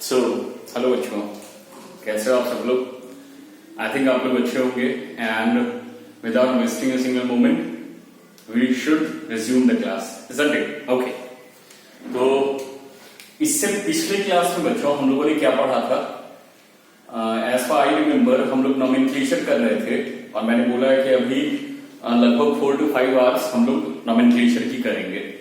So hello बच्चों, कैसे हो आप सब लोग? आई थिंक आप लोग अच्छे होंगे and without wasting a single moment we should resume the class, isn't it? Okay, तो इससे पिछले क्लास में बच्चों हम लोगों ने क्या पढ़ा था? एज फार आई रिमेम्बर हम लोग नॉमेनक्लेचर कर रहे थे और मैंने बोला है कि अभी लगभग 4 to 5 आवर्स हम लोग नॉमेनक्लेचर की करेंगे।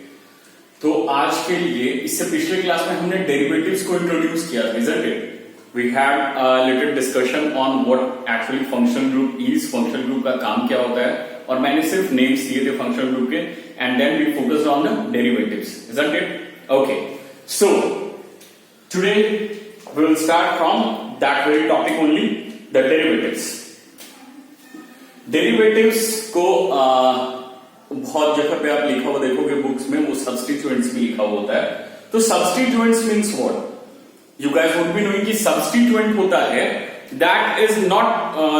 तो आज के लिए इससे पिछले क्लास में हमने डेरिवेटिव्स को इंट्रोड्यूस किया, isn't it? We had a little discussion on what actually functional group is, functional group का काम क्या होता है, और मैंने सिर्फ नेम्स दिए थे फंक्शनल ग्रुप के, and then we focused on the derivatives, isn't it? Okay, so today we will start from that very topic only, the derivatives. Derivatives को बहुत जगह पे आप लिखा हुआ देखोगे बुक्स में, वो सब्स्टिट्यूएंट्स भी लिखा हुआ होता है। तो substituents means what? You guys would be knowing कि सब्स्टिट्यूएंट होता है that is not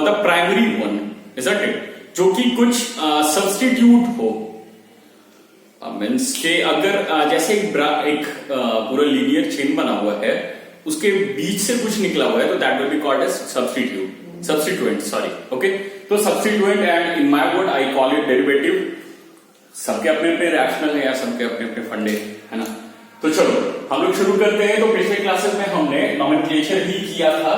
the primary one, isn't it? जो कि कुछ सब्स्टिट्यूट हो, मीन्स के अगर जैसे एक पूरा लीनियर चेन बना हुआ है, उसके बीच से कुछ निकला हुआ है, तो that will be called as substituent, sorry. Okay, तो substituent and in my word I call it derivative. सबके अपने अपने रैशनल है या सबके अपने अपने फंडे, है ना? तो चलो हम लोग शुरू करते हैं। तो पिछले क्लासेस में हमने नॉमेनक्लेचर ही किया था,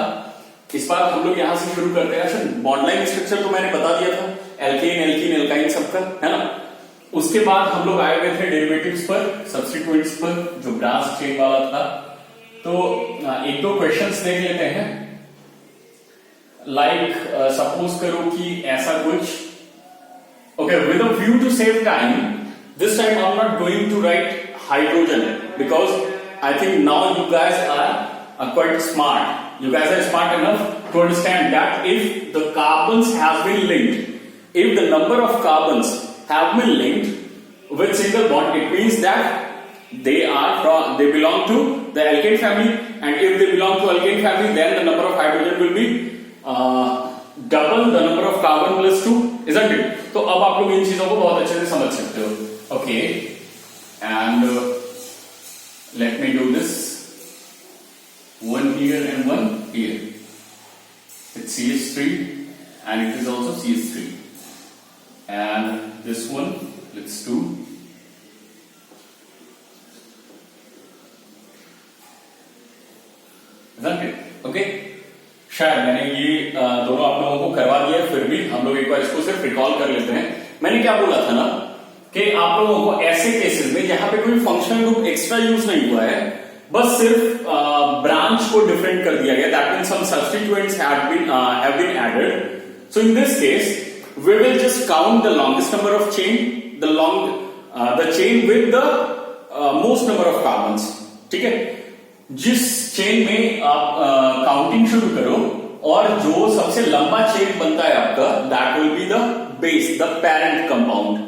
इस बार हम लोग यहां से शुरू करते हैं। अच्छा, बॉन्ड लाइन स्ट्रक्चर तो मैंने बता दिया था, एल्केन एल्कीन एल्काइन सबका, है ना? उसके बाद हम लोग आए हुए थे डेरिवेटिव्स पर, सब्स्टिट्यूएंट्स पर, जो ब्रांच चेन वाला था। तो एक दो क्वेश्चंस देख लेते हैं। लाइक सपोज करो कि ऐसा कुछ, okay, with a view to save time, this time I'm not going to write hydrogen because I think now you guys are quite smart. You guys are smart enough to understand that if the carbons have been linked, if the number of carbons have been linked with single bond, it means that they belong to the alkane family, and if they belong to alkane family, then the number of hydrogen will be double the number of carbon plus 2, isn't it? तो अब आप लोग इन चीजों को बहुत अच्छे से समझ सकते हो। Okay, and let me do this, one here and one here. It's CH3 and it is also CH3, and this one let's do isn't it? Okay, शायद मैंने ये दोनों आप लोगों को करवा दिया, फिर भी हम लोग एक बार इसको सिर्फ रिकॉल कर लेते हैं। मैंने क्या बोला था ना कि आप लोगों को ऐसे केसेस में जहां पे कोई फंक्शनल ग्रुप एक्स्ट्रा यूज नहीं हुआ है, बस सिर्फ ब्रांच को डिफरेंट कर दिया गया, that means some substituents have been added. So in this case we will just count the longest number of chain, the chain with the most number of carbons, ठीक है? जिस चेन में आप counting शुरू करो और जो सबसे लंबा चेन बनता है आपका, that will be the base, the parent compound,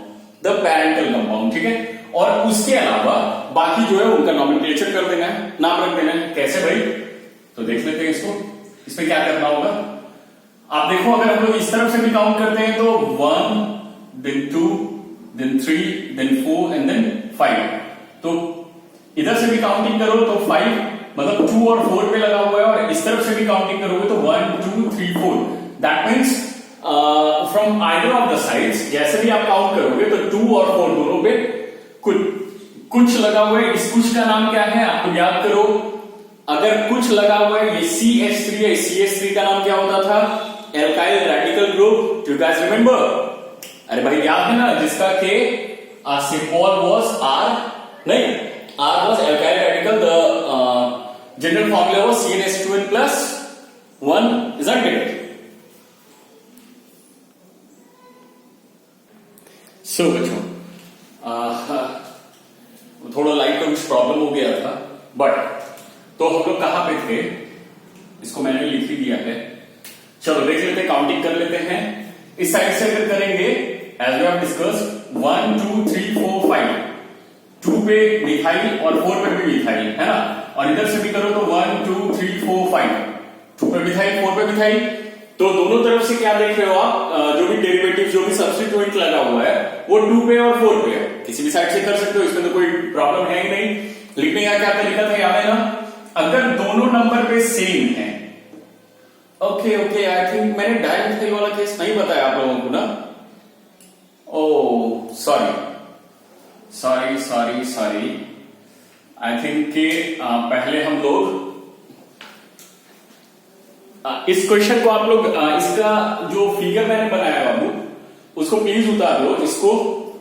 the parental compound, ठीक है? और उसके अलावा बाकी जो है उनका नॉमेनक्लेचर कर देना है, नाम रख देना है। कैसे भाई? तो देख लेते हैं इसको। इसमें क्या करना होगा, आप देखो, अगर हम लोग इस तरफ से भी काउंट करते हैं तो 1 then 2 then 3 then 4 and then 5। तो इधर से भी काउंटिंग करो तो 5, मतलब 2 और 4 पे लगा हुआ है, और इस तरफ से भी काउंटिंग करोगे तो 1 2 3 4। That means from either of the sides जैसे भी आप काउंट करोगे तो 2 और 4 दोनों पे कुछ लगा हुआ है। इस कुछ का नाम क्या है आपको याद करो। अगर कुछ लगा हुआ है, ये CH3 है, CH3 का नाम क्या होता था? Alkyl radical group. Do you guys remember? अरे भाई याद है ना, जिसका के सिंबल वाज R, नहीं, R was alkyl radical, the general formula was CnH2n plus 1, isn't it? So बच्चों, थोड़ा लाइट का कुछ प्रॉब्लम हो गया था, बट तो हम लोग कहां पे थे, इसको मैंने लिख ही दिया है। चलो देख लेते हैं, काउंटिंग कर लेते हैं। इस साइड से अगर करेंगे, एज वी हैव डिस्कस्ड, 1 2 3 4 5, 2 पे मिथाइल और 4 पे भी मिथाइल, है ना? और इधर से भी करो तो 1 2 3 4 5, 2 पे मिथाइल 4 पे मिथाइल। तो दोनों तरफ से क्या देख रहे हो आप, जो भी डेरिवेटिव, जो भी सब्स्टिट्यूएंट लगा हुआ है वो 2 पे और 4 पे है। किसी भी साइड से कर सकते हो, इसमें तो कोई प्रॉब्लम है ही नहीं। लिखने का क्या तरीका था याद है ना? अगर दोनों नंबर पे सेम है, ओके ओके, आई थिंक मैंने डायमिथाइल वाला केस नहीं बताया आप लोगों को ना। Oh sorry sorry sorry sorry, I think कि पहले हम लोग इस क्वेश्चन को आप लोग इसका जो फिगर मैंने बनाया बाबू उसको प्लीज उतार लो, इसको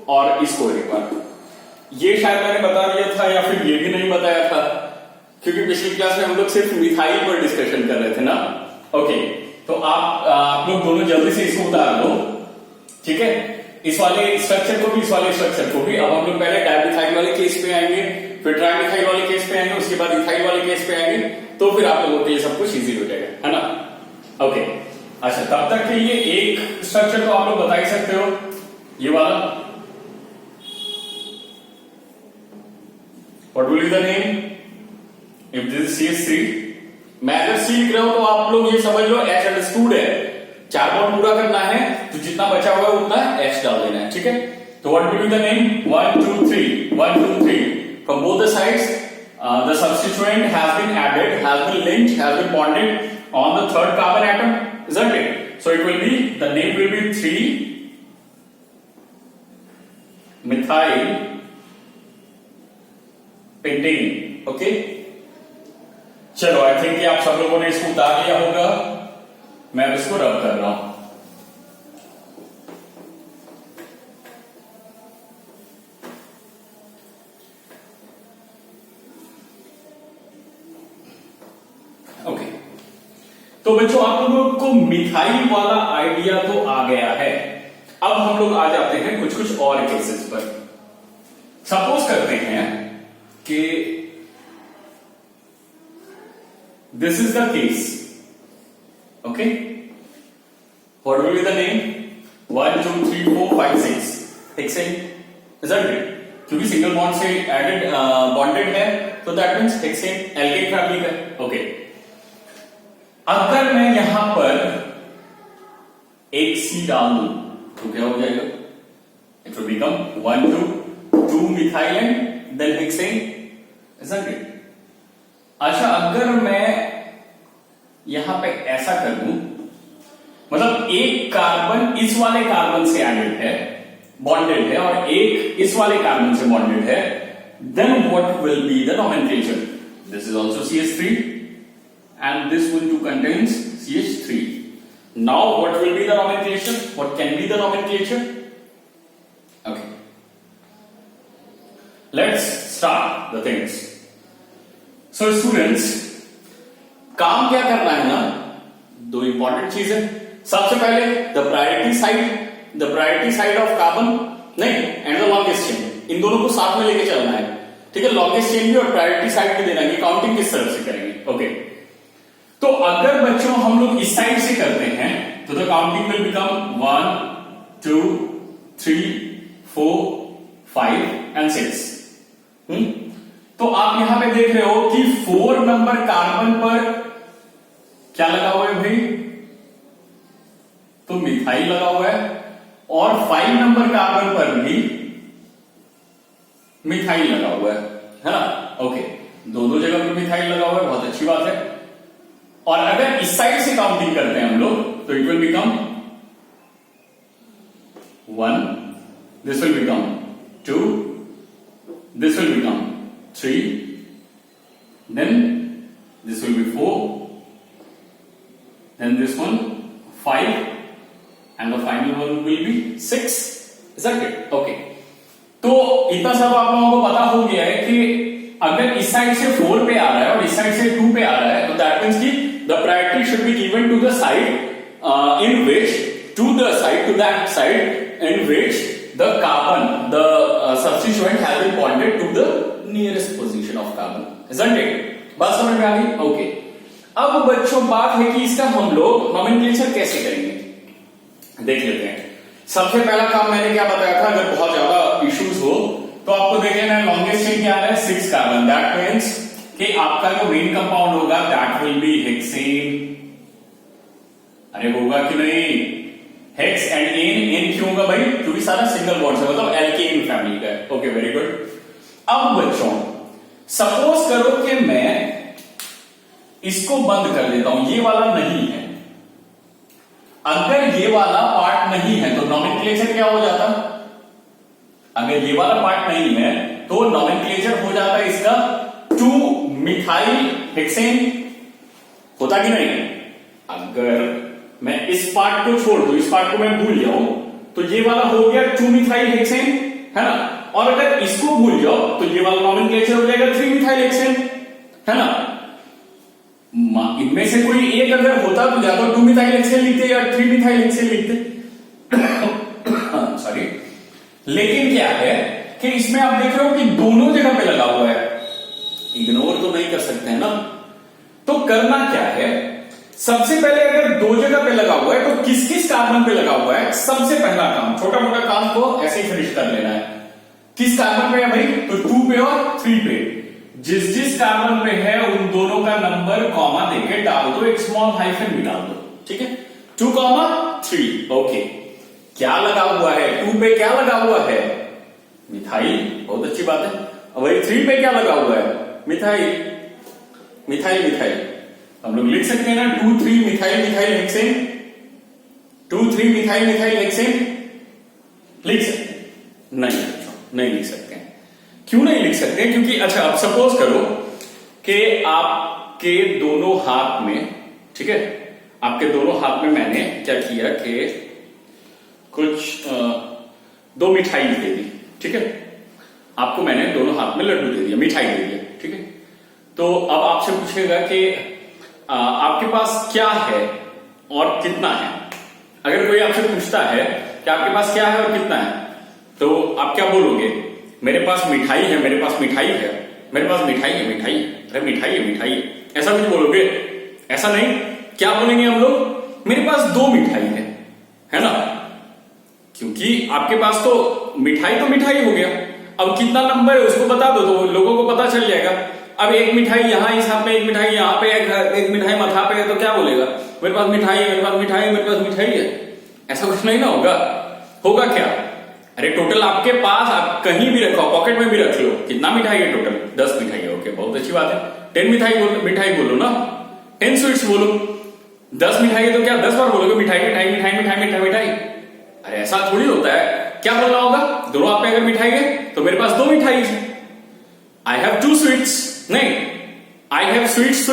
और इसको एक बार। ये शायद मैंने बता दिया था या फिर ये भी नहीं बताया था, क्योंकि पिछली क्लास में हम लोग सिर्फ मिथाइल पर डिस्कशन कर रहे थे ना। ओके, तो आप लोग दोनों जल्दी से इसको उतार लो, ठीक है, इस वाले स्ट्रक्चर को भी, इस वाले स्ट्रक्चर को भी। अब हम लोग पहले डायमिथाइल वाले केस पे आएंगे, फिर ट्राइमिथाइल वाले केस पे आएंगे, उसके बाद इथाइल वाले केस पे आएंगे, तो फिर आप लोगों के लिए सब कुछ इजी हो जाएगा, है ना। ओके, अच्छा, तब तक के लिए एक स्ट्रक्चर तो आप लोग बता ही सकते हो, ये वाला। What will be the name if this is CH3? मैं अगर C लिख रहा हूं तो आप लोग ये समझ लो H अंडरस्टूड है, 4 बॉन्ड पूरा करना है तो जितना बचा हुआ है उतना H डाल देना है, ठीक है। तो what will be the name? 1 2 3 1 2 3 from both the sides. The substituent has been added, has been linked, has been bonded on the third carbon atom, isn't it? So it will be, the name will be 3-methyl pentane. Okay? चलो, आई think आप सब लोगों ने इसको उतार लिया होगा, मैं अब इसको रब कर रहा हूं। ओके, तो बच्चों आप लोगों को मिथाइल वाला आइडिया तो आ गया है। अब हम लोग आ जाते हैं कुछ कुछ और केसेस पर। सपोज करते हैं कि this is the case, okay, what will be the name? 1 2 3 4 5 6 hexane, isn't it? क्योंकि सिंगल बॉन्ड से एडेड बॉन्डेड है तो that means hexane alkane family का। ओके, अगर मैं यहां पर एक C डाल दूं तो क्या हो जाएगा? It will become 1 2 methyl and then hexane, isn't it? अच्छा, अगर मैं यहां पे ऐसा कर दूं, मतलब एक कार्बन इस वाले कार्बन से एडेड है, बॉन्डेड है, और एक इस वाले कार्बन से बॉन्डेड है, then what will be the nomenclature? This is also CH3 and this one too contains CH3. Now what will be the nomenclature? What can be the nomenclature? Okay, let's start the things. So students, काम क्या करना है ना, दो important चीज है। सबसे पहले the priority side of carbon, नहीं, एंड द लॉन्गेस्ट चेन, इन दोनों को साथ में लेके चलना है, ठीक है। लॉन्गेस्ट चेन भी और प्रायोरिटी साइड भी देना है, काउंटिंग किस तरह से करेंगे। ओके, तो अगर बच्चों हम लोग इस साइड से करते हैं तो the counting will become 1 2 3 4 5 and 6। तो आप यहां पे देख रहे हो कि 4 नंबर कार्बन पर क्या लगा हुआ है भाई? तो मिथाइल लगा हुआ है, और 5 नंबर कार्बन पर भी मिथाइल लगा हुआ है ना। ओके, दो जगह पर मिथाइल लगा हुआ है, बहुत अच्छी बात है। और अगर इस साइड से काउंटिंग करते हैं हम लोग तो it will become 1, this will become 2, this will become 3, then this will be 4, then this one 5, and the final one will be 6, isn't it? Okay, तो इतना सब आप लोगों को पता हो गया है कि अगर इस साइड से 4 पे आ रहा है और इस साइड से 2 पे आ रहा है तो दैट मींस कि the priority should be given to the side to that side in which the carbon, the substituent has been bonded to the nearest position of carbon, isn't it? बात समझ में आ गई? ओके, अब बच्चों बात है कि इसका हम लोग नोमेनक्लेचर कैसे करेंगे, देख लेते हैं। सबसे पहला काम मैंने क्या बताया था, अगर बहुत ज्यादा इश्यूज हो तो आपको देख लेना है लॉन्गेस्ट चेन क्या है, 6 कार्बन। दैट मींस कि आपका जो मेन कंपाउंड होगा दैट विल बी हेक्सेन। अरे होगा कि नहीं? हेक्स एंड एन क्यों होगा भाई? क्योंकि सारा सिंगल बॉन्ड है, मतलब एल्केन फैमिली का है। Okay, very good. अब बच्चों सपोज करो कि मैं इसको बंद कर देता हूं, ये वाला नहीं है। अगर ये वाला पार्ट नहीं है तो नॉमेनक्लेचर क्या हो जाता? अगर ये वाला पार्ट नहीं है तो नॉमेनक्लेचर हो जाता है इसका 2-मिथाइल हेक्सेन, होता कि नहीं? अगर मैं इस पार्ट को छोड़ दूं, इस पार्ट को मैं भूल जाऊं, तो ये वाला हो गया 2-मिथाइल हेक्सेन, है ना? और अगर इसको भूल जाओ तो ये वाला नॉमेनक्लेचर हो जाएगा 3-मिथाइल हेक्सेन, है ना? इनमें से कोई एक अगर होता तो या तो 2-मिथाइल हेक्सेन लिखते या 3-मिथाइल हेक्सेन लिखते। सॉरी। लेकिन क्या है कि इसमें आप देख रहे हो कि दोनों जगह पे लगा हुआ है, इग्नोर तो नहीं कर सकते हैं ना। तो करना क्या है, सबसे पहले अगर दो जगह पे लगा हुआ है तो किस किस कार्बन पे लगा हुआ है, सबसे पहला काम, छोटा मोटा काम को ऐसे ही फिनिश कर लेना है। किस कार्बन पे है भाई? तो 2 पे और 3 पे। जिस जिस कार्बन पे है उन दोनों का नंबर कॉमा देके डाल दो, एक स्मॉल हाइफन भी डाल दो, ठीक है? 2,3। ओके, क्या लगा हुआ है? 2 पे क्या लगा हुआ है? मिथाइल, बहुत अच्छी बात है। अब भाई 3 पे क्या लगा हुआ है? Methyl, methyl, methyl. हम लोग लिख सकते हैं ना 2,3 methyl methyl hexane, 2,3 methyl methyl hexane लिख सकते हैं? नहीं, नहीं लिख सकते हैं। क्यों नहीं लिख सकते हैं? क्योंकि अच्छा, अब सपोज करो कि आपके दोनों हाथ में, ठीक है, आपके दोनों हाथ में मैंने क्या किया कि कुछ 2 मिठाई दे दी, ठीक है? आपको मैंने दोनों हाथ में लड्डू दे दिया, मिठाई दे दिया, ठीक है? तो अब आपसे पूछेगा कि आपके पास क्या है और कितना है। अगर कोई आपसे पूछता है कि आपके पास क्या है और कितना है, तो आप क्या बोलोगे? मेरे पास मिठाई है, मेरे पास मिठाई है, मेरे पास मिठाई है, मिठाई है, अरे मिठाई है, मिठाई है, ऐसा कुछ बोलोगे? ऐसा नहीं। क्या बोलेंगे हम लोग? मेरे पास 2 मिठाई है ना? क्योंकि आपके पास तो मिठाई हो गया। अब कितना नंबर है उसको बता दो तो लोगों को पता चल जाएगा। अब एक मिठाई यहां इस हाथ में, एक मिठाई यहां पे, एक मिठाई माथा पे है, तो क्या बोलेगा? मेरे पास मिठाई है, मेरे पास मिठाई है, मेरे पास मिठाई है। ऐसा कुछ नहीं ना होगा। होगा क्या? अरे टोटल आपके पास, आप कहीं भी रखो, पॉकेट में भी रख लो, कितना मिठाई है टोटल? 10 मिठाई है। ओके, बहुत अच्छी बात है। 10 मिठाई बोलो ना, 10 स्वीट्स बोलो। 10 मिठाई है तो क्या 10 बार बोलोगे मिठाई मिठाई मिठाई मिठाई मिठाई मिठाई? अरे ऐसा थोड़ी होता है। क्या बोलना होगा? दोनों हाथ में अगर मिठाई है तो मेरे पास 2 मिठाई है। आई हैव 2 स्वीट्स, नहीं, I have sweets,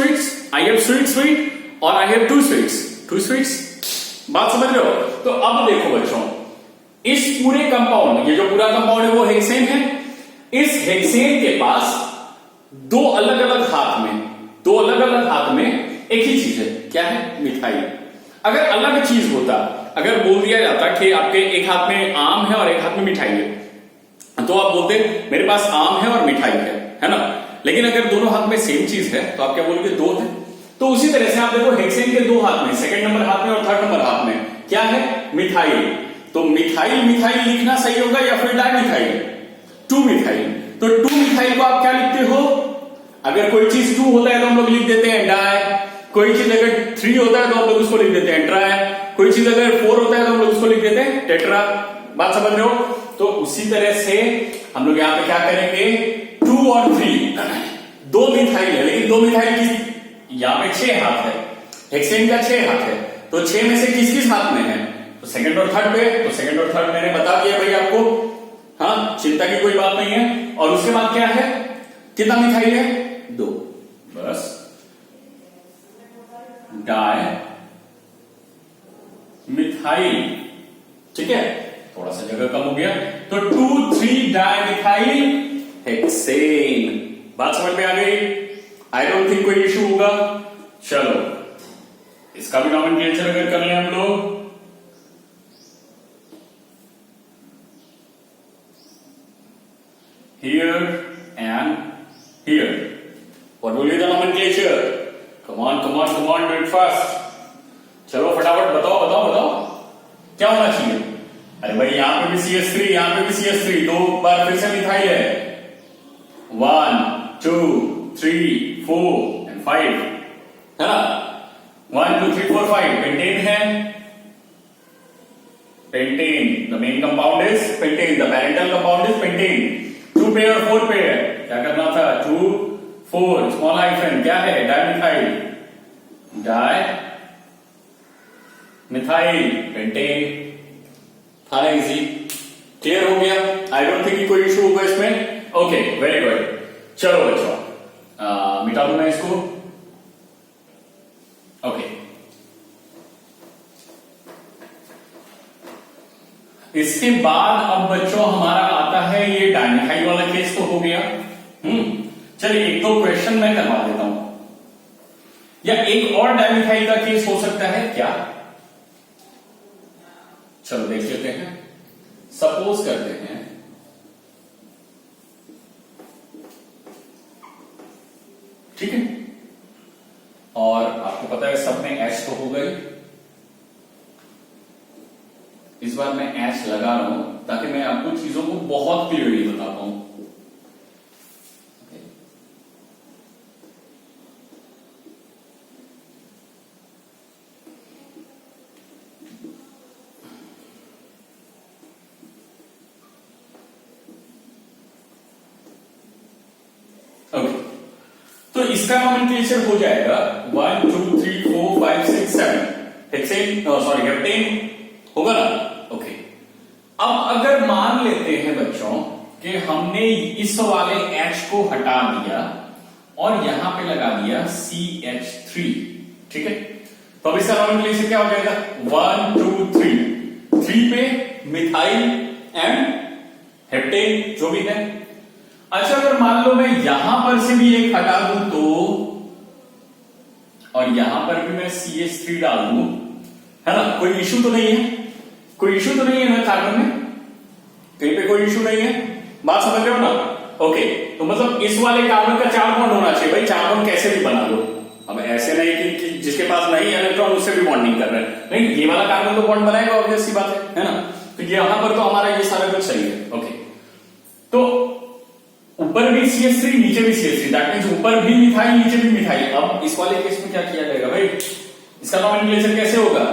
I have sweet और आई हैव 2 स्वीट्स। बात समझ रहे हो? तो अब देखो बच्चों, इस पूरे कंपाउंड, ये जो पूरा कंपाउंड है वो हेक्सेन है। इस हेक्सेन के पास दो अलग अलग हाथ में एक ही चीज है। क्या है? मिठाई। अगर अलग चीज होता, अगर बोल दिया जाता कि आपके एक हाथ में आम है और एक हाथ में मिठाई है, तो आप बोलते मेरे पास आम है और मिठाई है ना? लेकिन अगर दोनों हाथ में सेम चीज है तो आप क्या बोलोगे? 2 है। तो उसी तरह से आप देखो हेक्सेन के 2 हाथ में, सेकंड नंबर हाथ में और थर्ड नंबर हाथ में क्या है? मिथाइल। तो मिथाइल लिखना सही होगा या फिर डाइमिथाइल? 2 मिथाइल। तो 2 मिथाइल को आप क्या लिखते हो? अगर कोई चीज 2 होता है तो हम लोग लिख देते हैं डाई, कोई चीज अगर 3 होता है तो हम लोग उसको लिख देते हैं ट्राई, कोई चीज अगर 4 होता है तो हम लोग उसको लिख देते हैं टेट्रा। बात समझ रहे हो? तो उसी तरह से हम लोग यहां पे क्या करेंगे? 2 और 3, 2 मिथाइल है, लेकिन 2 मिथाइल की यहां पे 6 हाथ है, हेक्सेन का 6 हाथ है, तो 6 में से किस किस हाथ में है? तो सेकंड और थर्ड पे। तो सेकंड और थर्ड मैंने बता दिया भाई आपको, हाँ, चिंता की कोई बात नहीं है। और उसके बाद क्या है? कितना मिथाइल है? 2, बस। डाई मिथाइल, ठीक है, थोड़ा सा जगह कम हो गया, तो 2,3 डाई मिथाइल हेक्सेन। बात समझ में आ गई? आई डोंट थिंक कोई इश्यू होगा। चलो, इसका भी नॉमेनक्लेचर अगर कर लें हम लोग, here and here. What will be the nomenclature? Come on, do it fast. चलो फटाफट बताओ क्या होना चाहिए? अरे भाई यहां पे भी CH3, यहां पे भी CH3, 2 बार फिर से मिथाइल है। 1, 2, 3, 4 and 5, है ना? 1, 2, 3, 4, 5 पेंटेन है। Pentane, the main compound is pentane, the parental compound is pentane. 2 पे और 4 पे है, क्या करना था? 2, 4 स्मॉल हाइफन क्या है? डाइमिथाइल। Di methyl pentane. था ना इजी? क्लियर हो गया? आई डोंट थिंक कोई इशू होगा इसमें। Okay, very good. चलो बच्चों, मिटा दूं मैं इसको। ओके, इसके बाद अब बच्चों हमारा आता है ये डाइमिथाइल वाला केस तो हो गया। चलिए एक दो क्वेश्चन मैं करवा देता हूं, या एक और डाइमिथाइल का केस हो सकता है क्या? चलो देख लेते हैं। सपोज करते हैं ठीक है, और आपको पता है सब में एच तो हो गई। इस बार मैं एच लगा रहा हूं ताकि मैं आपको चीजों को बहुत क्लियरली बता पाऊं। ओके, तो इसका नॉमेनक्लेचर हो जाएगा 1 2 3 4 5 6 7 हेक्सेन, सॉरी हेप्टेन होगा ना। ओके, अब अगर मान लेते हैं बच्चों कि हमने इस वाले H को हटा दिया और यहां पे लगा दिया CH3, ठीक है, तो अब इसका नॉमेनक्लेचर क्या हो जाएगा? 1 2 3 3 पे मिथाइल एंड हेप्टेन जो भी है। अच्छा, अगर मान लो मैं यहां पर से भी एक हटा दूं तो, और यहां पर भी मैं CH3 डाल दूं, है ना, कोई इशू तो नहीं है? कोई इशू तो नहीं है ना कार्बन में? कहीं पे कोई इशू नहीं है? बात समझ रहे हो ना? ओके, तो मतलब इस वाले कार्बन का 4 बॉन्ड होना चाहिए भाई। 4 बॉन्ड कैसे भी बना लो, अब ऐसे नहीं कि जिसके पास नहीं इलेक्ट्रॉन उससे भी बॉन्डिंग कर रहे हैं। नहीं, ये वाला कार्बन तो बॉन्ड बनाएगा, ऑब्वियस सी बात है ना। तो यहां पर तो हमारा ये सारा कुछ सही है। ओके, तो ऊपर भी CH3 नीचे भी CH3, दैट मींस ऊपर भी मिथाइल नीचे भी मिथाइल। अब इस वाले केस में क्या किया जाएगा भाई? इसका नॉमेनक्लेचर कैसे होगा?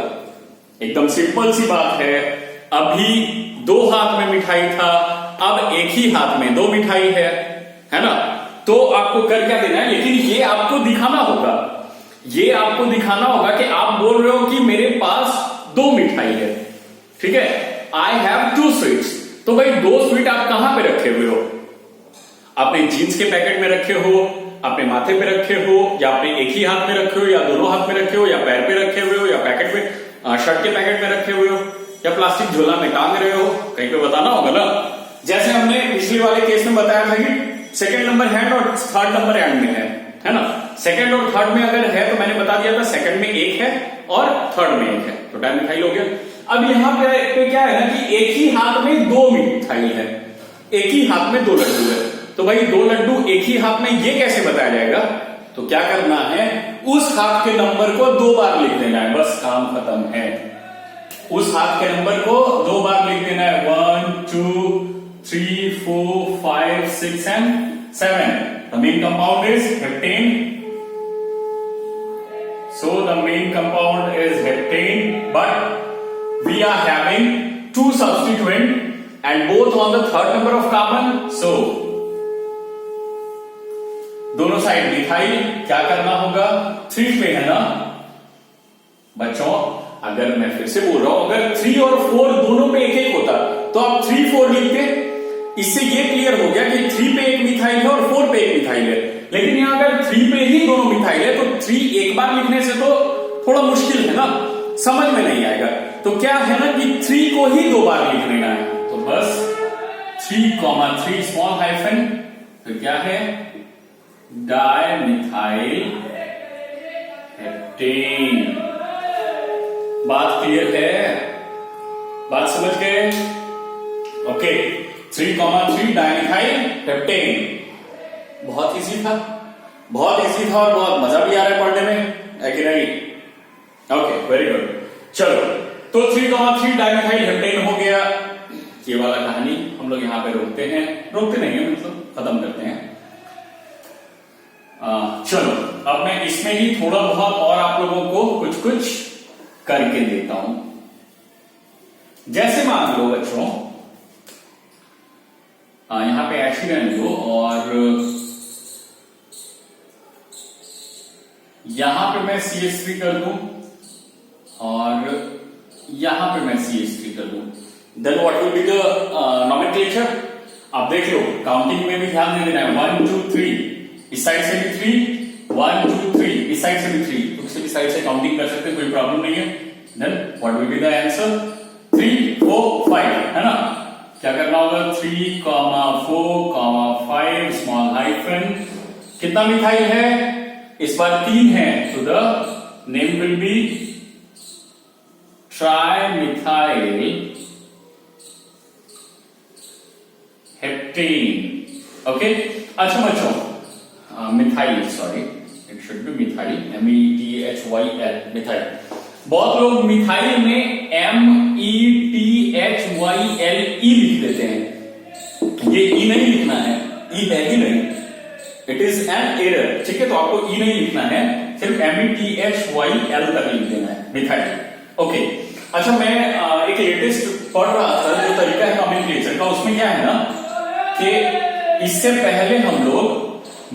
एकदम सिंपल सी बात है। अभी 2 हाथ में मिठाई था, अब एक ही हाथ में 2 मिठाई है ना। तो आपको कर क्या देना है, लेकिन ये आपको दिखाना होगा, ये आपको दिखाना होगा कि आप बोल रहे हो कि मेरे पास 2 मिठाई है, ठीक है, आई हैव 2 स्वीट्स। तो भाई 2 स्वीट आप कहां पे रखे हुए हो? आपने जीन्स के पैकेट में रखे हो, अपने माथे पे रखे हो, या आपने एक ही हाथ में रखे हो, या दोनों हाथ में रखे हो, या पैर पे रखे हुए हो, या पैकेट में शर्ट के पैकेट में रखे हुए हो, या प्लास्टिक झोला में टांग रहे हो, कहीं पे बताना होगा ना। जैसे हमने पिछले वाले केस में बताया था कि सेकंड नंबर हैंड और थर्ड नंबर हैंड में है ना। सेकंड और थर्ड में अगर है तो मैंने बता दिया था सेकंड में एक है और थर्ड में एक है, तो डाइमिथाइल हो गया। अब यहां पे क्या है ना कि एक ही हाथ में 2 मिथाइल है, एक ही हाथ में 2 लड्डू है। तो भाई 2 लड्डू एक ही हाथ में, ये कैसे बताया जाएगा? तो क्या करना है, उस हाथ के नंबर को 2 बार लिख देना है, बस काम खत्म है। उस हाथ के नंबर को 2 बार लिख देना है, 1 2 3 4 5 6 and 7. The main compound is heptane. So the main compound is heptane, but we are having 2 substituent and both on the third number of carbon. So दोनों साइड मिथाइल, क्या करना होगा? 3 पे है ना बच्चों। अगर मैं फिर से बोल रहा हूं, अगर 3 और 4 दोनों पे एक एक होता तो आप 3 4 लिखते, इससे ये क्लियर हो गया कि 3 पे एक मिथाइल है और 4 पे एक मिथाइल है। लेकिन यहां अगर 3 पे ही दोनों मिथाइल है तो 3 एक बार लिखने से तो थोड़ा मुश्किल है ना, समझ में नहीं आएगा। तो क्या है ना कि 3 को ही 2 बार लिख लेना है, तो बस 3, स्मॉल हाइफन, तो क्या है, डाइमिथाइल हेप्टेन। बात क्लियर है? बात समझ गए? Okay, 3, dimethyl heptane. बहुत इजी था, बहुत इजी था और बहुत मजा भी आ रहा है पढ़ने में, है कि नहीं? Okay, very good. चलो, तो 3, डाइमिथाइल हेप्टेन हो गया। ये वाला कहानी हम लोग यहां पे रोकते नहीं है, मतलब खत्म करते हैं। चलो, अब मैं इसमें ही थोड़ा बहुत और आप लोगों को कुछ करके देता हूं। जैसे मान लो बच्चों, यहां पे एच ही रहने दो, और यहां पे मैं CH3 कर दूं और यहां पे मैं CH3 कर दूं, then what will be the nomenclature? आप देख लो, काउंटिंग में भी ध्यान दे देना है। 1 2 3, इस साइड से भी 3, 1 2 3, इस साइड से भी 3, तो किसी भी साइड से काउंटिंग कर सकते हैं, कोई प्रॉब्लम नहीं है। Then what will be the answer? 3 4 5, है ना? क्या करना होगा? 3 4 5 स्मॉल हाइफन, कितना मिथाइल है? इस बार 3 है, तो the name will B trimethyl heptane. Okay, अच्छा बच्चों, methyl, sorry it should be methyl, METHYL, methyl. बहुत लोग मिथाइल में METHYL लिख देते हैं, ये ई नहीं लिखना है, ई है ही नहीं, इट इज एन एरर, ठीक है? तो आपको ई नहीं लिखना है, सिर्फ METHYL तक लिख देना है, मिथाइल। ओके, अच्छा मैं एक लेटेस्ट पढ़ रहा था जो तरीका है नॉमेनक्लेचर का, उसमें क्या है ना कि इससे पहले हम लोग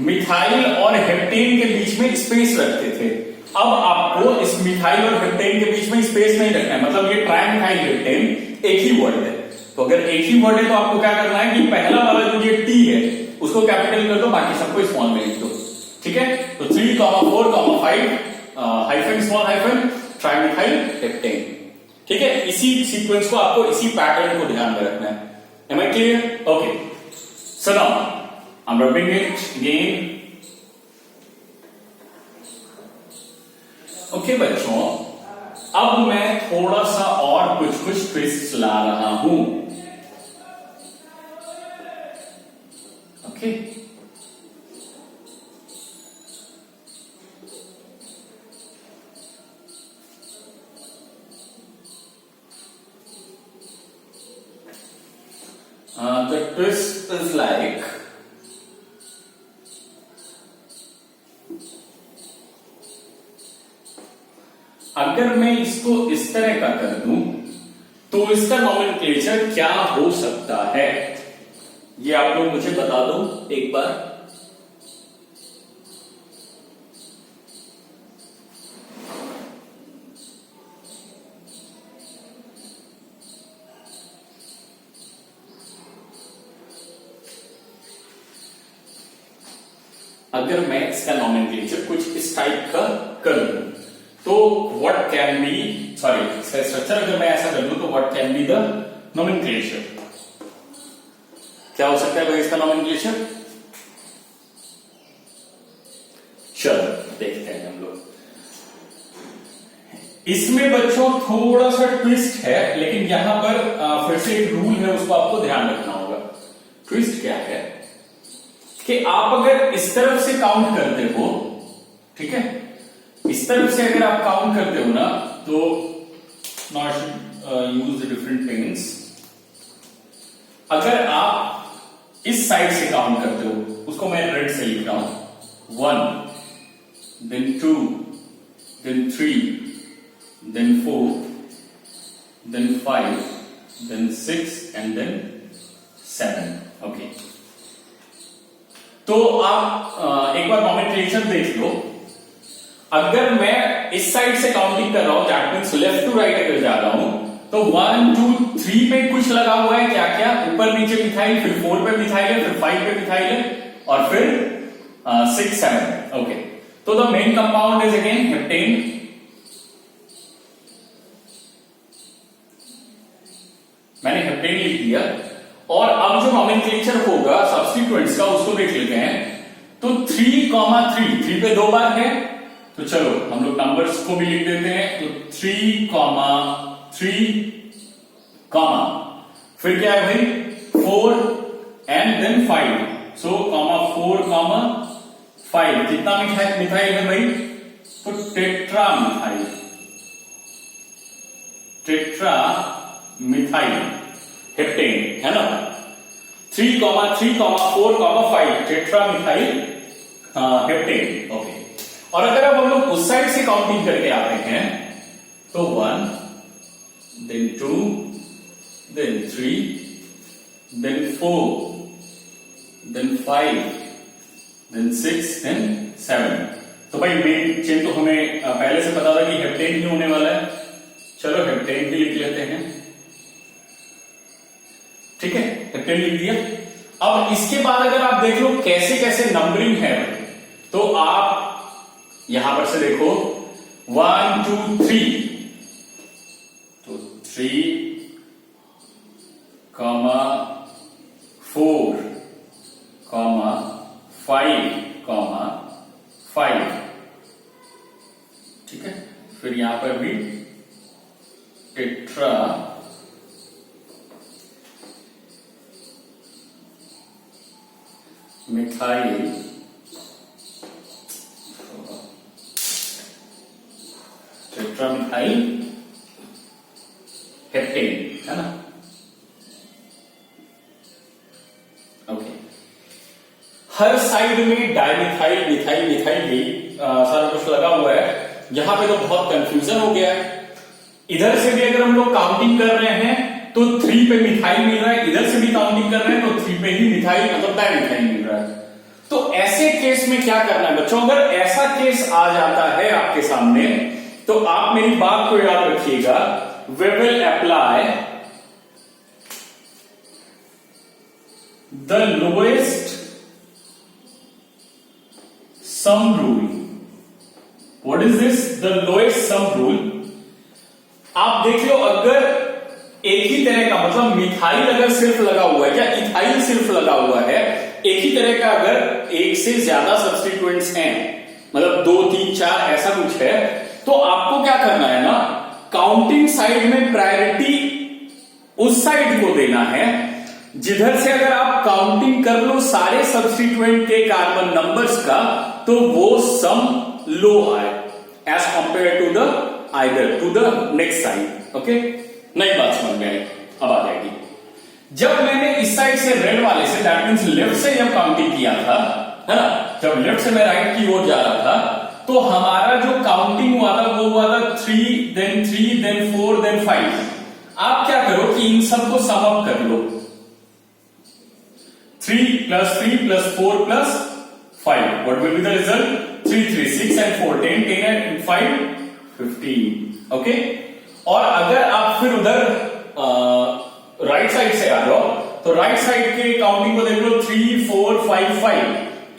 मिथाइल और हेप्टेन के बीच में स्पेस रखते थे। अब आपको इस मिथाइल और हेप्टेन के बीच में स्पेस नहीं रखना है, मतलब ये ट्राइमिथाइल हेप्टेन एक ही वर्ड है, तो अगर एक ही वर्ड है तो आपको क्या करना है कि पहला वाला जो ये टी है उसको कैपिटल कर दो, बाकी सबको स्मॉल में लिख दो, ठीक है? तो 3 4 5 hyphen small hyphen trimethyl heptane, ठीक है? इसी सीक्वेंस को आपको, इसी पैटर्न को ध्यान में रखना है। Am I clear? Okay. So now I'm rubbing it again. Okay बच्चों, अब मैं थोड़ा सा और कुछ ट्विस्ट ला रहा हूं। Okay, the twist is like, अगर मैं इसको इस तरह का कर दूं तो इसका नॉमेनक्लेचर क्या हो सकता है, ये आप लोग मुझे बता दो एक बार। अगर मैं इसका नॉमेनक्लेचर कुछ इस टाइप का कर दूं तो व्हाट कैन बी, सॉरी इसका स्ट्रक्चर अगर मैं ऐसा कर दूं तो what can be the nomenclature? क्या हो सकता है भाई इसका नॉमेनक्लेचर? चलो देखते हैं हम लोग। इसमें बच्चों थोड़ा सा ट्विस्ट है, लेकिन यहां पर फिर से एक रूल है, उसको आपको ध्यान रखना होगा। ट्विस्ट क्या है कि आप अगर इस तरफ से काउंट करते हो, ठीक है, इस तरफ से अगर आप काउंट करते हो ना, तो not use the different pens. अगर आप इस साइड से काउंट करते हो, उसको मैं रेड से लिख रहा हूं, 1 then 2 then 3 then 4 then 5 then 6 and then 7। Okay, तो आप एक बार नॉमेनक्लेचर देख लो। अगर मैं इस साइड से काउंटिंग कर रहा हूं, that means left to right अगर जा रहा हूं, तो 1 2 3 पे कुछ लगा हुआ है, क्या क्या, ऊपर नीचे मिथाइल, फिर 4 पे मिथाइल है, फिर 5 पे मिथाइल है, और फिर 6 7। ओके, तो the main compound is again heptane. मैंने हेप्टेन लिख दिया, और अब जो नॉमेनक्लेचर होगा सब्स्टिट्यूएंट्स का उसको देख लेते हैं। तो 3 3 पे 2 बार है, तो चलो हम लोग नंबर्स को भी लिख देते हैं। तो 3 3 फिर क्या है भाई 4 एंड देन 5, सो 4 5। कितना मिथाइल है भाई? तो टेट्रा मिथाइल हेप्टेन, है ना? 3 3 4 5 टेट्रा मिथाइल हेप्टेन। ओके, और अगर अब हम लोग उस साइड से काउंटिंग करके आते हैं तो 1 then 2 then 3 then 4 then 5 then 6 then 7। तो भाई मेन चेन तो हमें पहले से पता था कि हेप्टेन ही होने वाला है, चलो हेप्टेन भी लिख लेते हैं। ठीक है, हेप्टेन लिख दिया। अब इसके बाद अगर आप देख लो कैसे कैसे नंबरिंग है, तो आप यहां पर से देखो 1 2 3, तो 3, 4, 5, 5, ठीक है। फिर यहां पर भी टेट्रा मिथाइल टेट्रामिथाइल हेप्टेन, है ना। ओके, हर साइड में डाइमिथाइल मिथाइल मिथाइल भी सारा कुछ लगा हुआ है। यहां पे तो बहुत कंफ्यूजन हो गया है। इधर से भी अगर हम लोग काउंटिंग कर रहे हैं तो 3 पे मिथाइल मिल रहा है, इधर से भी काउंटिंग कर रहे हैं तो 3 पे ही मिथाइल मतलब डाइमिथाइल मिल रहा है। तो ऐसे केस में क्या करना है बच्चों, अगर ऐसा केस आ जाता है आपके सामने तो आप मेरी बात को याद रखिएगा, we will apply the lowest sum rule. What is this, the lowest sum rule. आप देख लो, अगर एक ही तरह का मतलब मिथाइल अगर सिर्फ लगा हुआ है या इथाइल सिर्फ लगा हुआ है, एक ही तरह का अगर एक से ज्यादा सब्स्टिट्यूएंट्स हैं, मतलब 2 3 4 ऐसा कुछ है, तो आपको क्या करना है ना, काउंटिंग साइड में प्रायोरिटी उस साइड को देना है जिधर से अगर आप काउंटिंग कर लो सारे सब्स्टिट्यूएंट के कार्बन नंबर्स का तो वो सम लो आए as compared to the either to the next side. Okay, नई बात समझ में अब आ जाएगी। जब मैंने इस साइड से रेड वाले से, दैट मींस लेफ्ट से जब काउंटिंग किया था, है ना, जब लेफ्ट से मैं राइट की ओर जा रहा था, तो हमारा जो काउंटिंग हुआ था वो हुआ था 3 then 4 then 5। आप क्या करो कि इन सबको सम अप कर लो, 3 + 3 + 4 + 5, what will be the result, 3 3 6 and 4 10 10 and 5 15। Okay, और अगर आप फिर उधर राइट साइड से आ जाओ तो राइट साइड के काउंटिंग को देख लो, 3 4 5 5।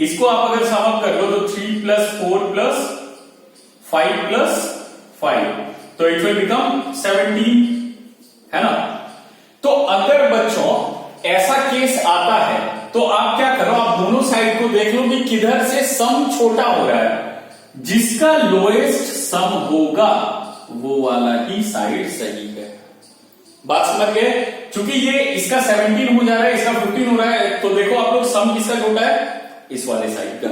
इसको आप अगर सम अप कर लो तो 3 + 4 + 5 + 5, तो इट विल बिकम 17, है ना। तो अगर बच्चों ऐसा केस आता है तो आप क्या करो, आप दोनों साइड को देख लो कि किधर से सम छोटा हो रहा है, जिसका लोएस्ट सम होगा वो वाला ही साइड सही है। बात समझ गए, चूंकि ये इसका 17 हो जा रहा है, इसका 15 हो रहा है, तो देखो आप लोग सम किसका छोटा है, इस वाले साइड का।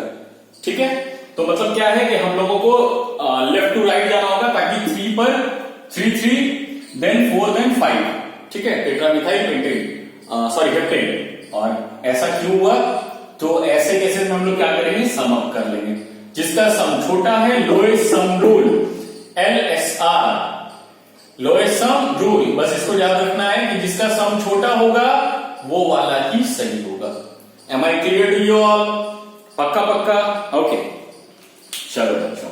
ठीक है, तो मतलब क्या है कि हम लोगों को लेफ्ट टू राइट जाना होगा ताकि 3 पर 3 3 then 4 then 5। ठीक है, टेट्रामिथाइल पेंटेन सॉरी हेप्टेन। और ऐसा क्यों हुआ, तो ऐसे केसेस में हम लोग क्या करेंगे, सम अप कर लेंगे, जिसका सम छोटा है, lowest sum rule LSR, lowest sum rule. बस इसको याद रखना है कि जिसका सम छोटा होगा वो वाला ही सही होगा। Am I clear to you all, पक्का पक्का। ओके, चलो बच्चों,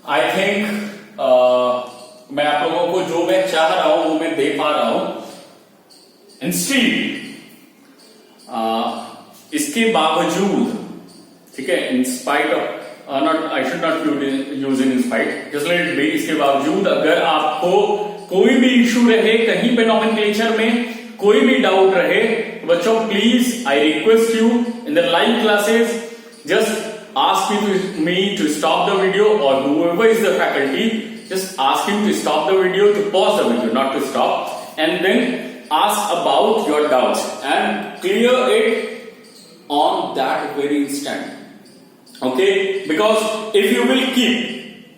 आई थिंक मैं आप लोगों को जो मैं चाह रहा हूं वो मैं दे पा रहा हूं। इंस्टीड इसके बावजूद, ठीक है, in spite of not, I should not use in spite, just let it be, इसके बावजूद अगर आपको कोई भी इश्यू रहे कहीं पे नॉमेनक्लेचर में, कोई भी डाउट रहे, तो बच्चों please I request you in the live classes just ask me to stop the video, or whoever is the faculty, just ask him to stop the video, to pause the video, not to stop, and then ask about your doubts and clear it on that very instant. Okay, because if you will keep,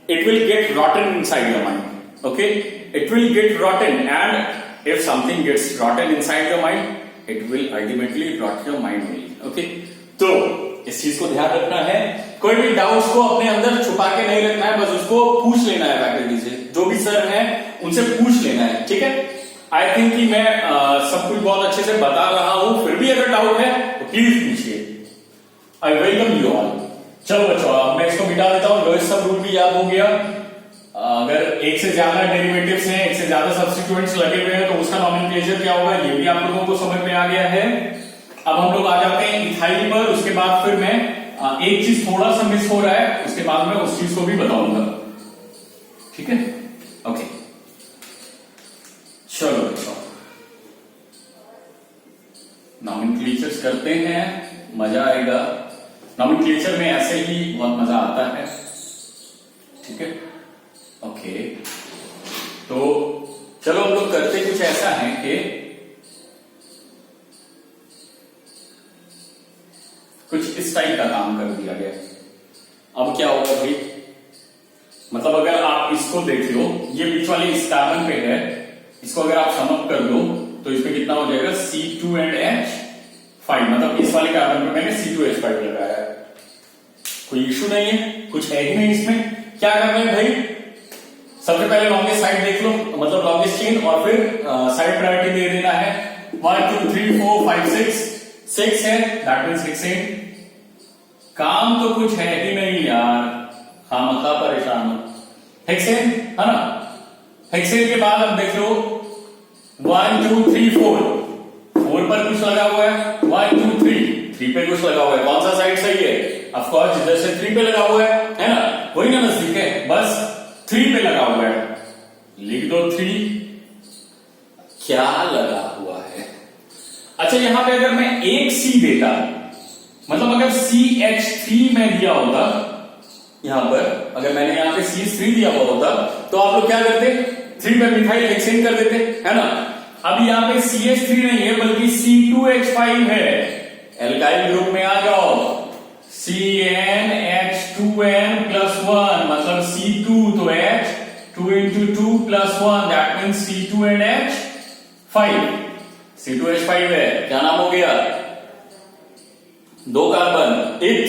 it will get rotten inside your mind. Okay, it will get rotten, and if something gets rotten inside your mind, it will ultimately rot your mind only. Okay, तो इस चीज को ध्यान रखना है, कोई भी doubts को अपने अंदर छुपा के नहीं रखना है, बस उसको पूछ लेना है फैकल्टी से, जो भी सर हैं उनसे पूछ लेना है। ठीक है, आई थिंक कि मैं सब कुछ बहुत अच्छे से बता रहा हूं, फिर भी अगर डाउट है तो प्लीज पूछिए, आई वेलकम यू ऑल। चलो बच्चों, अब मैं इसको मिटा देता हूं। लोएस्ट सब रूल भी याद हो गया। अगर एक से ज्यादा डेरिवेटिव्स हैं, एक से ज्यादा सब्स्टिट्यूएंट्स लगे हुए हैं, तो उसका नॉमेनक्लेचर क्या होगा, ये भी आप लोगों को समझ में आ गया है। अब हम लोग आ जाते हैं इथाइल पर। उसके बाद फिर मैं एक चीज थोड़ा सा मिस हो रहा है, उसके बाद मैं उस चीज को भी बताऊंगा। ठीक है, ओके। चलो बच्चों, नॉमेनक्लेचर्स करते हैं, मजा आएगा। नॉमेनक्लेचर में ऐसे ही बहुत मजा आता है। ठीक है, ओके। तो चलो हम लोग करते कुछ ऐसा है कि कुछ इस टाइप का काम कर दिया गया। अब क्या होगा भाई, मतलब अगर आप इसको देख लो, ये बीच वाले इस कार्बन पे है, इसको अगर आप सम अप कर दो तो इसमें कितना हो जाएगा, C2H5। मतलब इस वाले कार्बन पे मैंने C2H5 लगाया है। कोई इश्यू नहीं है, कुछ है ही नहीं इसमें। क्या करना है भाई, सबसे पहले लॉन्गेस्ट साइड देख लो, मतलब लॉन्गेस्ट चेन, और फिर साइड प्रायोरिटी दे देना है। 1 2 3 4 5 6 है, दैट मीन्स हेक्सेन। काम तो कुछ है ही नहीं यार, खामखा परेशान हो। हेक्सेन है ना, हेक्सेन के बाद अब देख लो 1 2 3 4 पर कुछ लगा हुआ है, 1 2 3 पे कुछ लगा हुआ है। कौन सा साइड सही है, ऑफ कोर्स जिधर से 3 पे लगा हुआ है ना, वही ना नजदीक है, बस 3 पे लगा हुआ है। लिख दो 3, क्या लगा हुआ है। अच्छा, यहां पे अगर मैं एक C देता, मतलब अगर CH3 में दिया होता, यहां पर अगर मैंने यहां पे CH3 दिया हुआ होता, तो आप लोग क्या करते, 3 पे मिथाइल हेक्सेन कर देते, है ना। अब यहां पे CH3 नहीं है बल्कि C2H5 है। एल्काइल ग्रुप में आ जाओ, CnH2n + 1, मतलब C2 तो H 2 into 2 + 1, that means C2NH5। C2H5 है, क्या नाम हो गया, 2 कार्बन, इथ,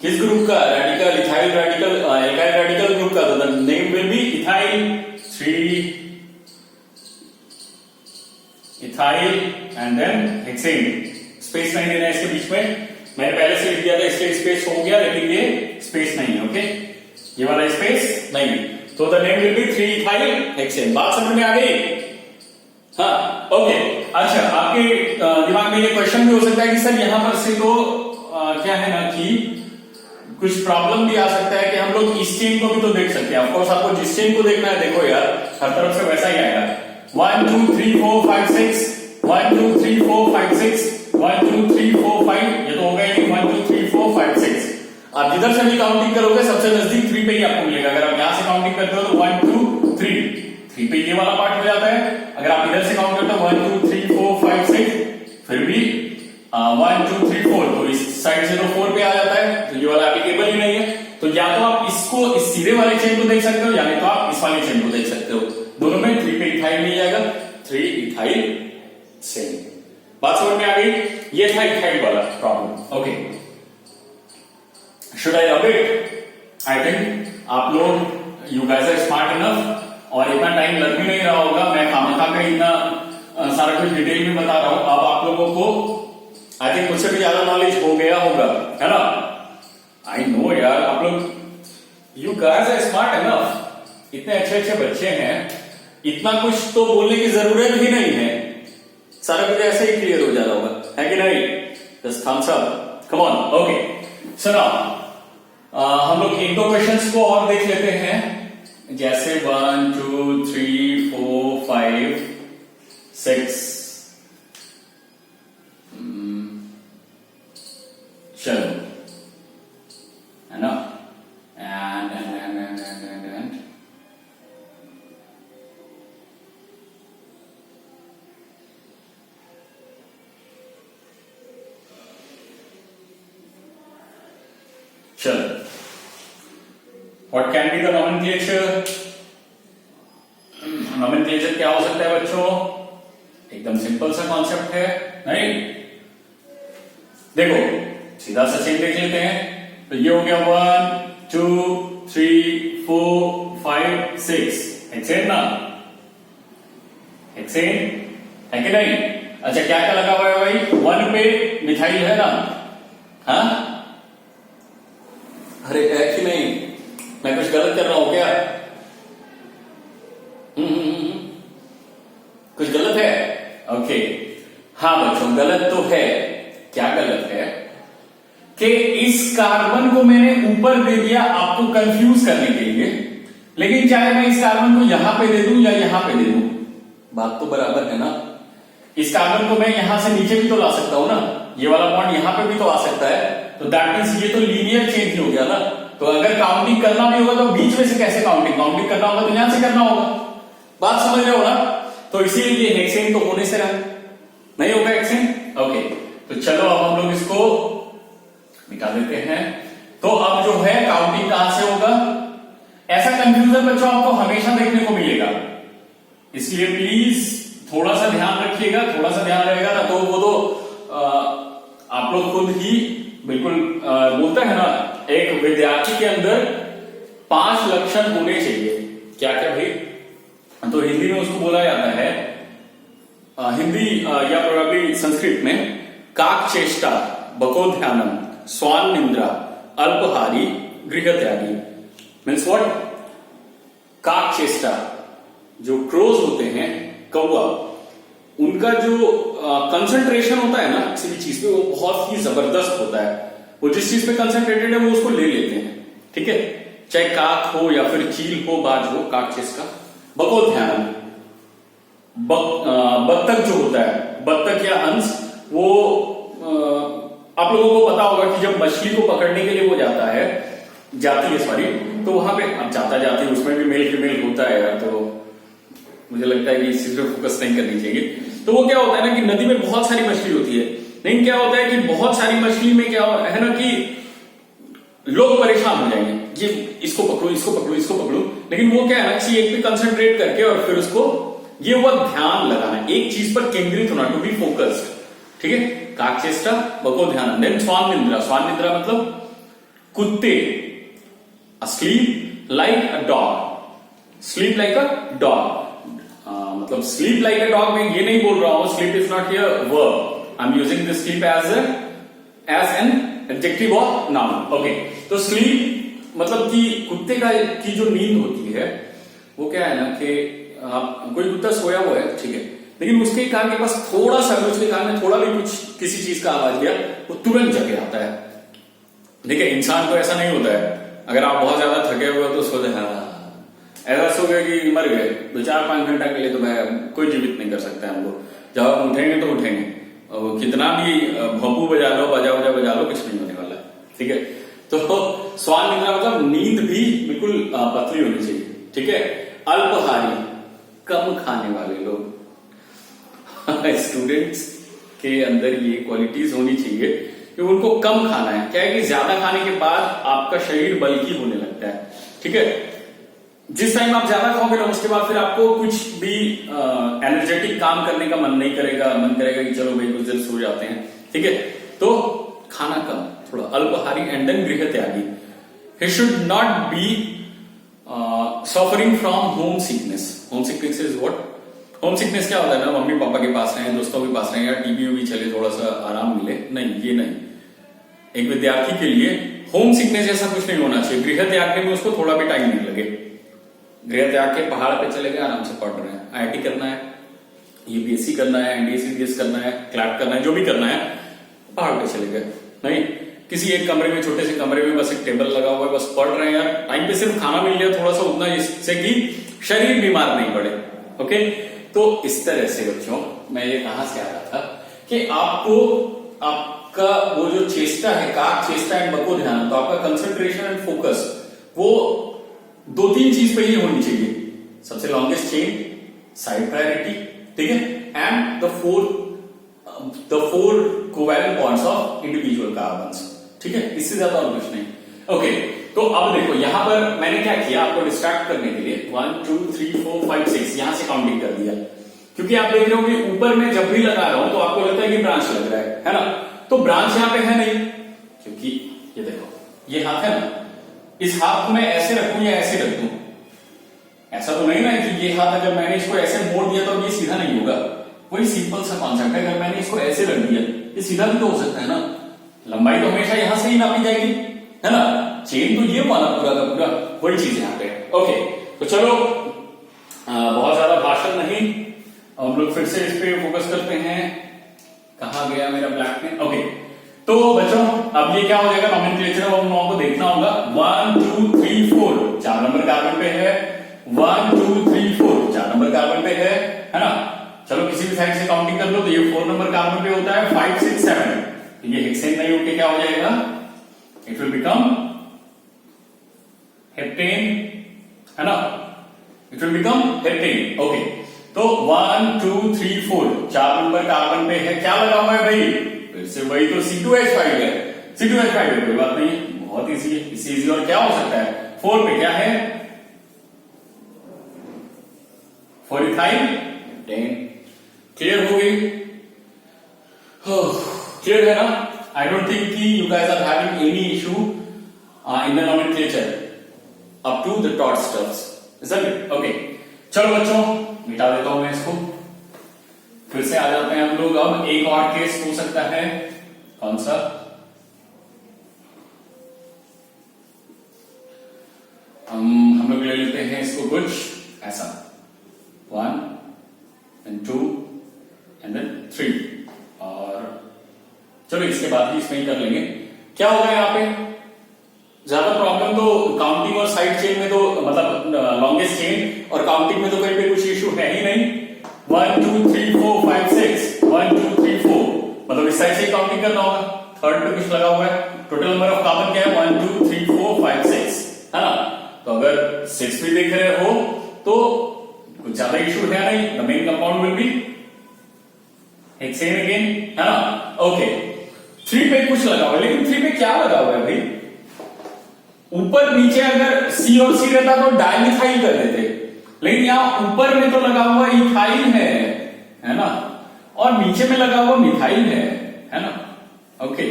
किस ग्रुप का, radical, ethyl radical, alkyl radical group का, तो the name will be ethyl 3 ethyl and then hexane. Space नहीं देना इसके बीच में, मैंने पहले से लिख दिया था, इसके स्पेस हो गया, लेकिन ये स्पेस नहीं है। ओके, ये वाला स्पेस नहीं है, तो the name will B 3 ethyl hexane. बात समझ में आ गई, हाँ, ओके। अच्छा, आपके दिमाग में ये क्वेश्चन भी हो सकता है कि सर यहां पर से तो क्या है ना कि कुछ प्रॉब्लम भी आ सकता है कि हम लोग इस चेन को भी तो देख सकते हैं। ऑफकोर्स आपको जिस चेन को देखना है, देखो यार, हर तरफ से वैसा ही आएगा। 1 2 3 4 5 6, 1 2 3 4 5 6, 1 2 3 4 5, ये तो हो गया 1 2 3 4 5 6। आप जिधर से भी काउंटिंग करोगे सबसे नजदीक 3 पे ही आपको मिलेगा। अगर आप यहां से काउंटिंग करते हो तो 1 2 3 पे ये वाला पार्ट हो जाता है। अगर आप इधर से काउंट करते हो 1 2 3 4 5 6, फिर भी 1 2 3 4, तो इस साइड से तो 4 पे आ जाता है, तो ये वाला एप्लीकेबल ही नहीं है। तो या तो आप इसको, इस सीधे वाले चेन को देख सकते हो, या नहीं तो आप इस वाले चेन को देख सकते हो। दोनों में 3 पे इथाइल मिल जाएगा, 3 इथाइल सेम। बात समझ में आ गई, ये था इथाइल वाला problem. Okay, should I update? I think आप लोग, you guys are smart enough, और इतना टाइम लग भी नहीं रहा होगा। मैं खामखा का इतना सारा कुछ डिटेल में बता रहा हूं। अब आप लोगों को आई थिंक मुझसे भी ज्यादा नॉलेज हो गया होगा, है ना। आई नो यार, आप लोग, you guys are smart enough, इतने अच्छे अच्छे बच्चे हैं, इतना कुछ तो बोलने की जरूरत ही नहीं है, सारा कुछ ऐसे ही क्लियर हो जा रहा होगा, है कि नहीं। Just thumbs up, come on. Okay, so now हम लोग 1-2 क्वेश्चंस को और देख लेते हैं, जैसे 1 2 3 4 5 6। चलो, है ना, एंड चलो, what can be the nomenclature? Nomenclature क्या हो सकता है बच्चों? एकदम सिंपल सा कॉन्सेप्ट है, नहीं? देखो, सीधा सा चेन देख लेते हैं। तो ये हो गया 1 2 3 4 5 6, हेक्सेन ना, हेक्सेन है कि नहीं? अच्छा, क्या क्या लगा हुआ है भाई? 1 पे मिथाइल है ना, हाँ, अरे है कि नहीं, मैं कुछ गलत कर रहा हूं क्या? कुछ गलत है? ओके, हाँ बच्चों गलत तो है। क्या गलत है कि इस कार्बन को मैंने ऊपर दे दिया आपको कंफ्यूज करने के लिए, लेकिन चाहे मैं इस कार्बन को यहां पे दे दूं या यहां पे दे दूं, बात तो बराबर है ना। इस कार्बन को मैं यहां से नीचे भी तो ला सकता हूं ना, ये वाला पॉइंट यहां पे भी तो आ सकता है, तो दैट मींस ये तो लीनियर चेंज ही हो गया ना। तो अगर काउंटिंग करना भी होगा तो बीच में से कैसे काउंटिंग करना होगा, तो यहां से करना होगा। बात समझ रहे हो ना? तो इसीलिए हेक्सेन तो होने से रहा, नहीं होगा हेक्सेन। ओके, तो चलो अब हम लोग इसको मिटा देते हैं। तो अब जो है काउंटिंग कहां से होगा, ऐसा कंफ्यूजन बच्चों आपको हमेशा देखने को मिलेगा, इसलिए प्लीज थोड़ा सा ध्यान रखिएगा, थोड़ा सा ध्यान रहेगा ना तो वो तो आप लोग खुद ही बिल्कुल बोलता है ना, एक विद्यार्थी के अंदर 5 लक्षण होने चाहिए। क्या क्या भाई? तो हिंदी में उसको बोला जाता है, हिंदी या प्रोबेबली संस्कृत में काक चेष्टा, बकोध्यानम, स्वान निंद्रा, अल्पहारी, गृह त्यागी। Means what? काक चेष्टा, जो क्रोज होते हैं, कौवा, उनका जो कंसंट्रेशन होता है ना किसी भी चीज पे, वो बहुत ही जबरदस्त होता है। वो जिस चीज पे कंसंट्रेटेड है वो उसको ले लेते हैं, ठीक है, चाहे काक हो या फिर चील हो, बाज हो, काक चेष्टा। बकोध्यानम, बत्तख जो होता है, बत्तख या हंस, वो आप लोगों को पता होगा कि जब मछली को पकड़ने के लिए वो जाती है सॉरी, तो वहां पे अब जाती है, उसमें भी मेल फीमेल होता है यार, तो मुझे लगता है कि इस चीज पे फोकस नहीं करनी चाहिए। तो वो क्या होता है ना कि नदी में बहुत सारी मछली होती है, लेकिन क्या होता है कि बहुत सारी मछली में क्या है ना कि लोग परेशान हो जाएंगे, ये इसको पकड़ो, इसको पकड़ो, इसको पकड़ो, लेकिन वो क्या है ना कि एक पे कंसंट्रेट करके और फिर उसको ये हुआ ध्यान लगाना, एक चीज पर केंद्रित होना, टू बी फोकस्ड, ठीक है। काकचेष्टा, बकोध्यान, देन स्वान निंद्रा। स्वान निंद्रा मतलब कुत्ते, sleep like a dog, sleep like a dog, मतलब स्लीप लाइक अ डॉग में ये नहीं बोल रहा हूं, sleep is not here verb, I am using this sleep as an adjective और नाउन। ओके, तो स्लीप मतलब कि कुत्ते की जो नींद होती है वो क्या है ना कि कोई कुत्ता सोया हुआ है, ठीक है, लेकिन उसके कान के पास थोड़ा सा, उसके कान में थोड़ा भी कुछ किसी चीज का आवाज गया, वो तुरंत जग आता है। देखिए इंसान को ऐसा नहीं होता है, अगर आप बहुत ज्यादा थके हुए हो तो सोते हैं, ऐसा सो गए कि मर गए, 2-4-5 घंटा के लिए तो भाई कोई जीवित नहीं कर सकता है हमको, जब हम उठेंगे तो उठेंगे, और कितना भी भोंपू बजा लो, बजा लो, कुछ नहीं होने वाला, ठीक है। तो स्वान निद्रा मतलब नींद भी बिल्कुल पतली होनी चाहिए, ठीक है। अल्पहारी, कम खाने वाले लोग, स्टूडेंट्स के अंदर ये क्वालिटीज होनी चाहिए कि उनको कम खाना है। क्या है कि ज्यादा खाने के बाद आपका शरीर बल्कि होने लगता है, ठीक है। जिस टाइम आप ज्यादा खाओगे ना उसके बाद फिर आपको कुछ भी एनर्जेटिक काम करने का मन नहीं करेगा, मन करेगा कि चलो भाई कुछ देर सो जाते हैं, ठीक है। तो खाना कम, थोड़ा अल्पहारी, एंड देन गृह त्यागी। He should not be suffering from home sickness. Home sickness is what? Home sickness क्या होता है ना, मम्मी पापा के पास रहें, दोस्तों के पास रहें, या टीवी भी चले, थोड़ा सा आराम मिले, नहीं, ये नहीं। एक विद्यार्थी के लिए होम सिकनेस ऐसा कुछ नहीं होना चाहिए। गृह त्यागने में उसको थोड़ा भी टाइम नहीं लगे। गृह त्याग के पहाड़ पे चले गए, आराम से पढ़ रहे हैं, IIT करना है, यूपीएससी करना है, NDA करना है, क्लैट करना है, जो भी करना है, पहाड़ पे चले गए, नहीं किसी एक कमरे में, छोटे से कमरे में बस एक टेबल लगा हुआ है, बस पढ़ रहे हैं यार, टाइम पे सिर्फ खाना मिल गया थोड़ा सा उतना, जिससे कि शरीर बीमार नहीं पड़े। ओके, तो इस तरह से बच्चों मैं ये कहां से आ रहा था कि आपको आपका वो जो चेष्टा है, काक चेष्टा एंड बकोध्यान, तो आपका कंसंट्रेशन एंड फोकस वो 2-3 चीज पे ही होनी चाहिए। सबसे लॉन्गेस्ट चेन, साइड प्रायोरिटी, ठीक है, and the four covalent bonds of individual carbons, ठीक है, इससे ज्यादा और कुछ नहीं। ओके, तो अब देखो यहां पर मैंने क्या किया, आपको डिस्ट्रैक्ट करने के लिए 1 2 3 4 5 6 यहां से काउंटिंग कर दिया, क्योंकि आप देख रहे हो कि ऊपर में जब भी लगा रहा हूं तो आपको लगता है कि ब्रांच लग रहा है ना, तो ब्रांच यहां पे है नहीं, क्योंकि ये देखो ये हाथ है ना, इस हाथ को मैं ऐसे रखूं या ऐसे रख दूं, ऐसा तो नहीं ना कि ये हाथ अगर मैंने इसको ऐसे मोड़ दिया तो ये सीधा नहीं होगा। वही सिंपल सा कॉन्सेप्ट है, अगर मैंने इसको ऐसे रख दिया ये सीधा भी तो हो सकता है ना, लंबाई तो हमेशा यहां से ही नापी जाएगी, है ना। चेन तो ये वाला पूरा का पूरा वही चीज यहाँ पे। ओके, तो चलो बहुत ज्यादा भाषण नहीं, हम लोग फिर से इस पे फोकस करते हैं। कहाँ गया मेरा ब्लैक पेन? ओके, तो बच्चों अब ये क्या हो जाएगा, नॉमेनक्लेचर अब हम लोगों को देखना होगा। 1 2 3 4 4 नंबर कार्बन पे है, 1 2 3 4 4 नंबर कार्बन पे है ना। चलो किसी भी साइड से काउंटिंग कर लो, तो ये 4 नंबर कार्बन पे होता है, 5 6 7 ये हेक्सेन नहीं होके क्या हो जाएगा, इट विल बिकम हेप्टेन, है ना, it will become heptane. Okay, तो 1 2 3 4 4 नंबर कार्बन पे है, क्या लगा हुआ है भाई, फिर से वही तो C2H5 है, C2H5 है, कोई बात नहीं, बहुत इजी है, इससे इजी और क्या हो सकता है। 4 पे क्या है, 4 इथाइल 10। क्लियर हो गई, क्लियर है ना। आई डोंट थिंक कि you guys are having any issue in the nomenclature up to the taught stuffs, isn't it? Okay, चलो बच्चों मिटा देता हूं मैं इसको, फिर से आ जाते हैं हम लोग। अब एक और केस हो सकता है, कौन सा, हम लोग ले लेते हैं इसको कुछ ऐसा, 1 and 2 and then 3, और चलो इसके बाद ही इसमें ही कर लेंगे। क्या होगा यहाँ पे, ज्यादा प्रॉब्लम तो काउंटिंग और साइड चेन में तो, मतलब लॉन्गेस्ट चेन और काउंटिंग में तो कहीं पे कुछ इशू है ही नहीं। 1 2 3 4 5 6 1 2 3 4 मतलब इस साइड से ही काउंटिंग करना होगा। थर्ड पे कुछ लगा हुआ है, टोटल नंबर ऑफ कार्बन क्या है, 1 2 3 4 5 6, है ना। तो अगर 6 भी देख रहे हो तो कुछ ज्यादा इशू है नहीं, the main compound will be hexane again, है ना। ओके, 3 पे कुछ लगा हुआ है, लेकिन 3 पे क्या लगा हुआ है भाई, ऊपर नीचे अगर C और C रहता तो डाइमिथाइल कर देते, लेकिन यहां ऊपर में तो लगा हुआ इथाइल है ना, और नीचे में लगा हुआ मिथाइल है ना। ओके,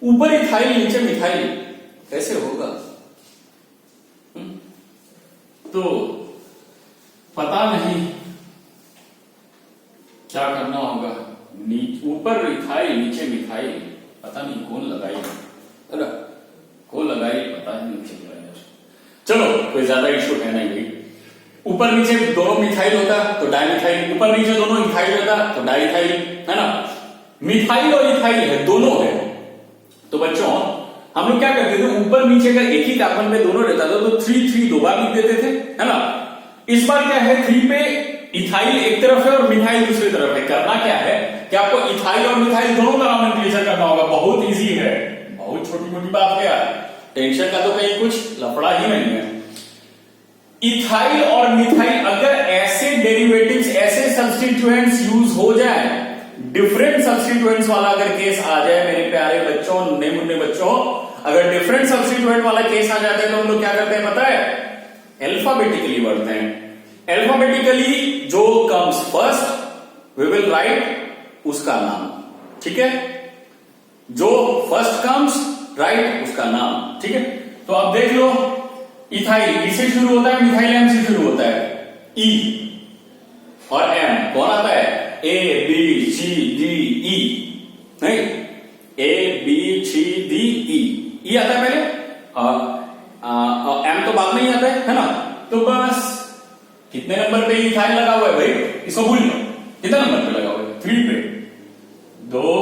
ऊपर इथाइल नीचे मिथाइल कैसे होगा, तो पता नहीं क्या करना होगा। ऊपर इथाइल नीचे मिथाइल, पता नहीं कौन लगाई है ना, कौन लगाई पता ही नहीं चल रहा है। चलो कोई ज्यादा इशू है नहीं भाई, ऊपर नीचे दोनों मिथाइल होता तो डाइमिथाइल, ऊपर नीचे दोनों इथाइल रहता तो डाइथाइल, है ना। मिथाइल और इथाइल है, दोनों है, तो बच्चों हम लोग क्या करते थे, ऊपर नीचे अगर एक ही कार्बन पे दोनों रहता था तो 3 3 दो बार लिख देते थे, है ना। इस बार क्या है, 3 पे इथाइल एक तरफ है और मिथाइल दूसरी तरफ है। करना क्या है कि आपको इथाइल और मिथाइल दोनों का नॉमेनक्लेचर करना होगा, बहुत इजी है, बहुत छोटी मोटी बात है यार, टेंशन का तो कहीं कुछ लफड़ा ही नहीं है। इथाइल और मिथाइल अगर ऐसे डेरिवेटिव्स, ऐसे सब्स्टिट्यूएंट्स यूज हो जाए, डिफरेंट सब्स्टिट्यूएंट्स वाला अगर केस आ जाए मेरे प्यारे बच्चों, नन्हे मुन्ने बच्चों, अगर डिफरेंट सब्स्टिट्यूएंट वाला केस आ जाता है तो हम लोग क्या करते हैं पता है, अल्फाबेटिकली बढ़ते हैं। अल्फाबेटिकली जो comes first we will write उसका नाम, ठीक है, जो फर्स्ट कम्स राइट उसका नाम, ठीक है। तो अब देख लो, इथाइल ई से शुरू होता है, मिथाइल एम से शुरू होता है, ई और एम कौन आता है, A B C D E, नहीं, A B C D E आता है पहले, और एम तो बाद में ही आता है ना। तो बस कितने नंबर पे इथाइल लगा हुआ है भाई, इसको भूल लो, कितना नंबर पे लगा हुआ है, 3 पे, 2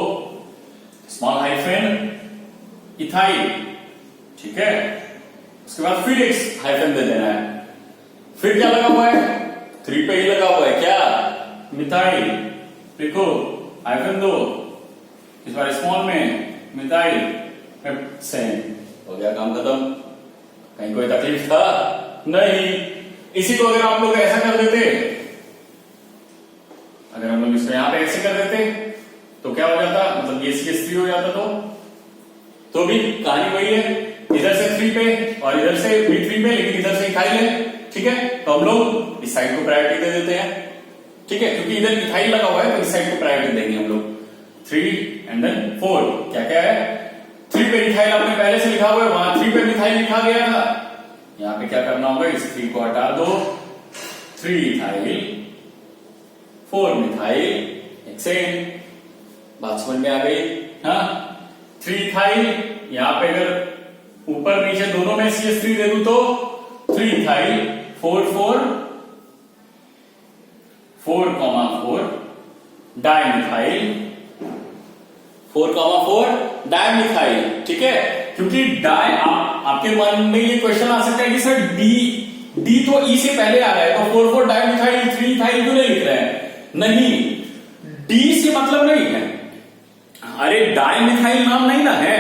स्मॉल हाइफन इथाइल, ठीक है, उसके बाद फिर एक हाइफन दे देना है, फिर क्या लगा हुआ है, 3 पे ही लगा हुआ है क्या, मिथाइल, देखो हाइफन दो, इस बार स्मॉल में मिथाइल, सेम हो गया, काम खत्म। कहीं कोई तकलीफ था नहीं। इसी को अगर आप लोग ऐसा कर देते, अगर हम लोग इसको यहां पे ऐसे कर देते तो क्या हो जाता, मतलब ये CH3 हो जाता, तो भी कहानी वही है, इधर से 3 पे और इधर से भी 3 पे, लेकिन इधर से इथाइल है, ठीक है। तो हम लोग इस साइड को प्रायोरिटी दे देते हैं, ठीक है, क्योंकि इधर इथाइल लगा हुआ है तो इस साइड को प्रायोरिटी देंगे हम लोग। 3 एंड देन 4 क्या क्या है, 3 पे इथाइल आपने पहले से लिखा हुआ है, वहां 3 पे मिथाइल लिखा गया था, यहां पे क्या करना होगा, इस 3 को हटा दो, 3 इथाइल 4 मिथाइल हेक्सेन, बात समझ में आ गई, हाँ। 3 इथाइल, यहां पे अगर ऊपर नीचे दोनों में CH3 दे दूं तो 3 इथाइल 4 डाइमिथाइल 4 डाइमिथाइल। ठीक है, क्योंकि डाई आपके मन में ये क्वेश्चन आ सकता है कि सर डी तो ई से पहले आ रहा है, तो 4 डाइमिथाइल 3 इथाइल क्यों नहीं लिख रहे हैं? नहीं, डी से मतलब नहीं है। अरे डाइमिथाइल नाम नहीं ना है,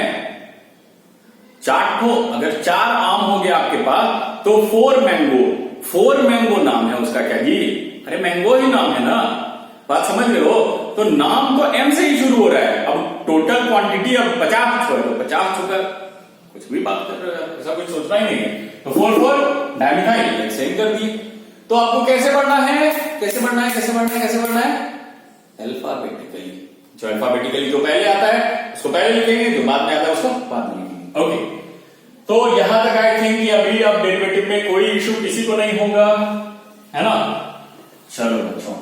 अगर 4 आम हो गया आपके पास तो 4 मैंगो नाम है उसका। क्या जी? अरे मैंगो ही नाम है ना, बात समझ रहे हो? तो नाम तो एम से ही शुरू हो रहा है। अब टोटल क्वांटिटी अब 50 छोड़, कुछ भी बात कर रहे हो, ऐसा कुछ सोचना ही नहीं है। तो 4 डाइमिथाइल सेम कर दिए। तो आपको कैसे बढ़ना है? अल्फाबेटिकली। जो अल्फाबेटिकली जो पहले आता है उसको पहले लिखेंगे, जो बाद में आता है उसको बाद में लिखेंगे। ओके, तो यहां तक आई थिंक कि अभी अब डेरिवेटिव में कोई इश्यू किसी को नहीं होगा, है ना? चलो बच्चों,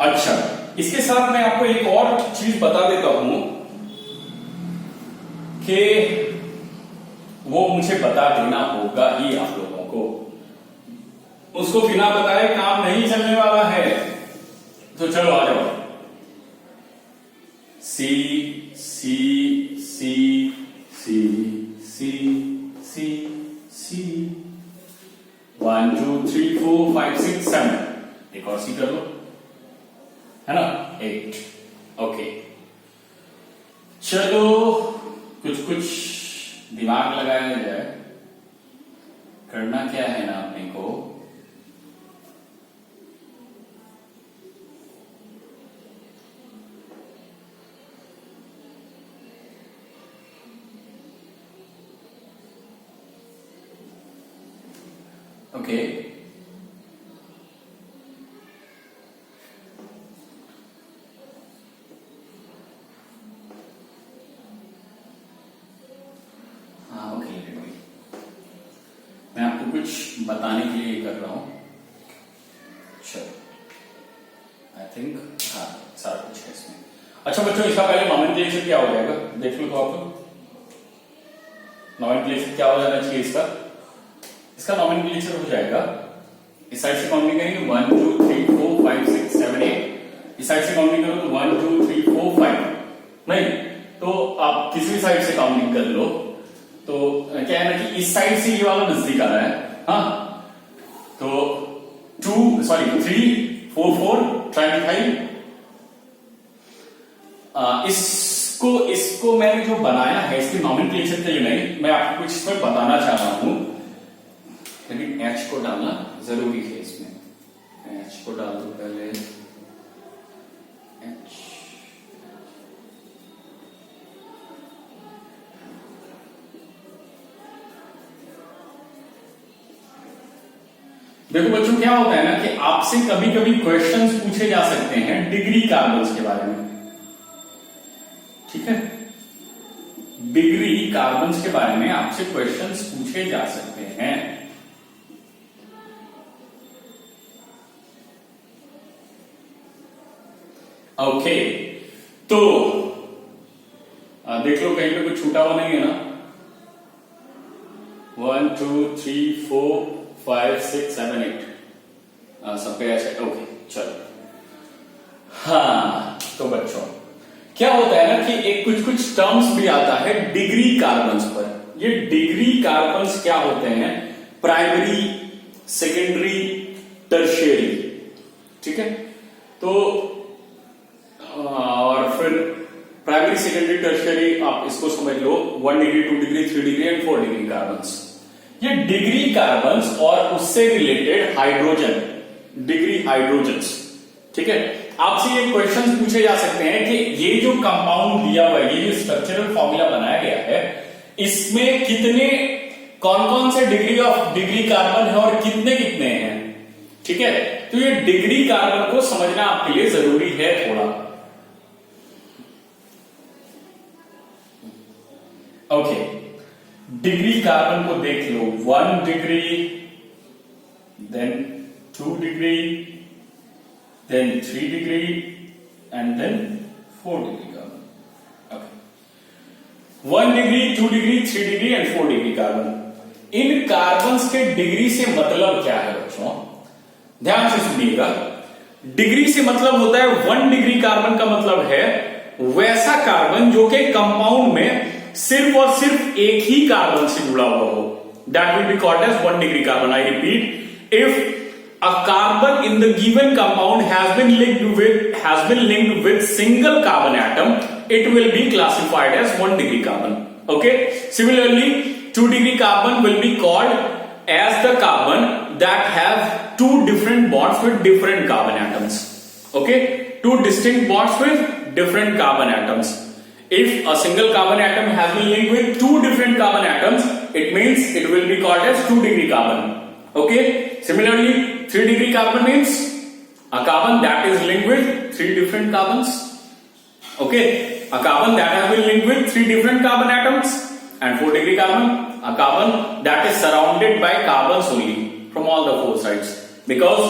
अच्छा, इसके साथ मैं आपको एक और चीज बता देता हूं कि वो मुझे बता देना होगा ही आप लोगों को, उसको बिना बताए काम नहीं चलने वाला है। तो चलो आ जाओ। सी सी सी सी सी सी सी 1 2 3 4 5 6 7, एक और सी कर लो, है ना? 8। ओके, चलो कुछ दिमाग लगाया जाए। करना क्या है ना अपने को, ओके, मैं आपको कुछ बताने के लिए कर रहा हूं। चलो, आई थिंक हाँ सारा कुछ है इसमें। अच्छा बच्चों, इसका पहले नॉमेनक्लेचर क्या हो जाएगा देख लो तो आप लोग। नॉमेनक्लेचर क्या हो जाना चाहिए इसका नॉमेनक्लेचर हो जाएगा, इस साइड से काउंटिंग करेंगे 1 2 3 4 5 6 7 8, इस साइड से काउंटिंग करो तो 1 2 3 4 5, नहीं तो आप किसी भी साइड से काउंटिंग कर लो। तो क्या है ना कि इस साइड से ये वाला नजदीक आ रहा है, हाँ, तो 3 4 ट्राइमिथाइल। इसको मैंने जो बनाया है इसके नॉमेनक्लेचर के लिए नहीं, मैं आपको कुछ इसमें बताना चाह रहा हूं, लेकिन H को डालना जरूरी है इसमें। H को डाल दो पहले, H देखो बच्चों, क्या होता है ना कि आपसे कभी कभी क्वेश्चंस पूछे जा सकते हैं डिग्री कार्बन्स के बारे में। ठीक है, डिग्री कार्बन्स के बारे में आपसे क्वेश्चंस पूछे जा सकते हैं। ओके, तो देख लो कहीं पे कुछ छूटा हुआ नहीं है ना। 1 2 3 4 5 6 7 8 सब पे ऐसे। ओके चलो, हाँ तो बच्चों क्या होता है ना कि एक कुछ टर्म्स भी आता है डिग्री कार्बन्स पर। ये डिग्री कार्बन्स क्या होते हैं? Primary, secondary, tertiary. ठीक है, तो और फिर प्राइमरी, सेकेंडरी, टर्शियरी आप इसको समझ लो 1 degree 2 degree 3 degree and 4 degree carbons. ये डिग्री कार्बन्स और उससे रिलेटेड हाइड्रोजन, डिग्री हाइड्रोजन्स। ठीक है, आपसे ये क्वेश्चंस पूछे जा सकते हैं कि ये जो कंपाउंड दिया हुआ है, ये जो स्ट्रक्चरल फॉर्मूला बनाया गया है, इसमें कितने कौन कौन से डिग्री कार्बन है और कितने कितने हैं। ठीक है, तो ये डिग्री कार्बन को समझना आपके लिए जरूरी है थोड़ा। ओके, डिग्री कार्बन को देख लो, 1 degree, then 2 degree, then 3 degree and then 4 degree carbon. Okay, 1 degree, 2 degree, 3 degree and 4 degree carbon. इन कार्बन्स के डिग्री से मतलब क्या है बच्चों, ध्यान से सुनिएगा। डिग्री से मतलब होता है 1 डिग्री कार्बन का मतलब है वैसा कार्बन जो कि कंपाउंड में सिर्फ और सिर्फ एक ही कार्बन से जुड़ा हुआ हो, that will be called as 1 degree carbon. I repeat, if a carbon in the given compound has been linked with single carbon atom, it will be classified as 1 degree carbon. Okay, similarly 2 degree carbon will be called as the carbon that have two different bonds with different carbon atoms. Okay, two distinct bonds with different carbon atoms. If a single carbon atom has been linked with two different carbon atoms, it means it will be called as 2 degree carbon. Okay, similarly 3 degree carbon means a carbon that is linked with 3 different carbons. Okay, a carbon that has been linked with 3 different carbon atoms. And 4 degree carbon, a carbon that is surrounded by carbons only from all the 4 sides, because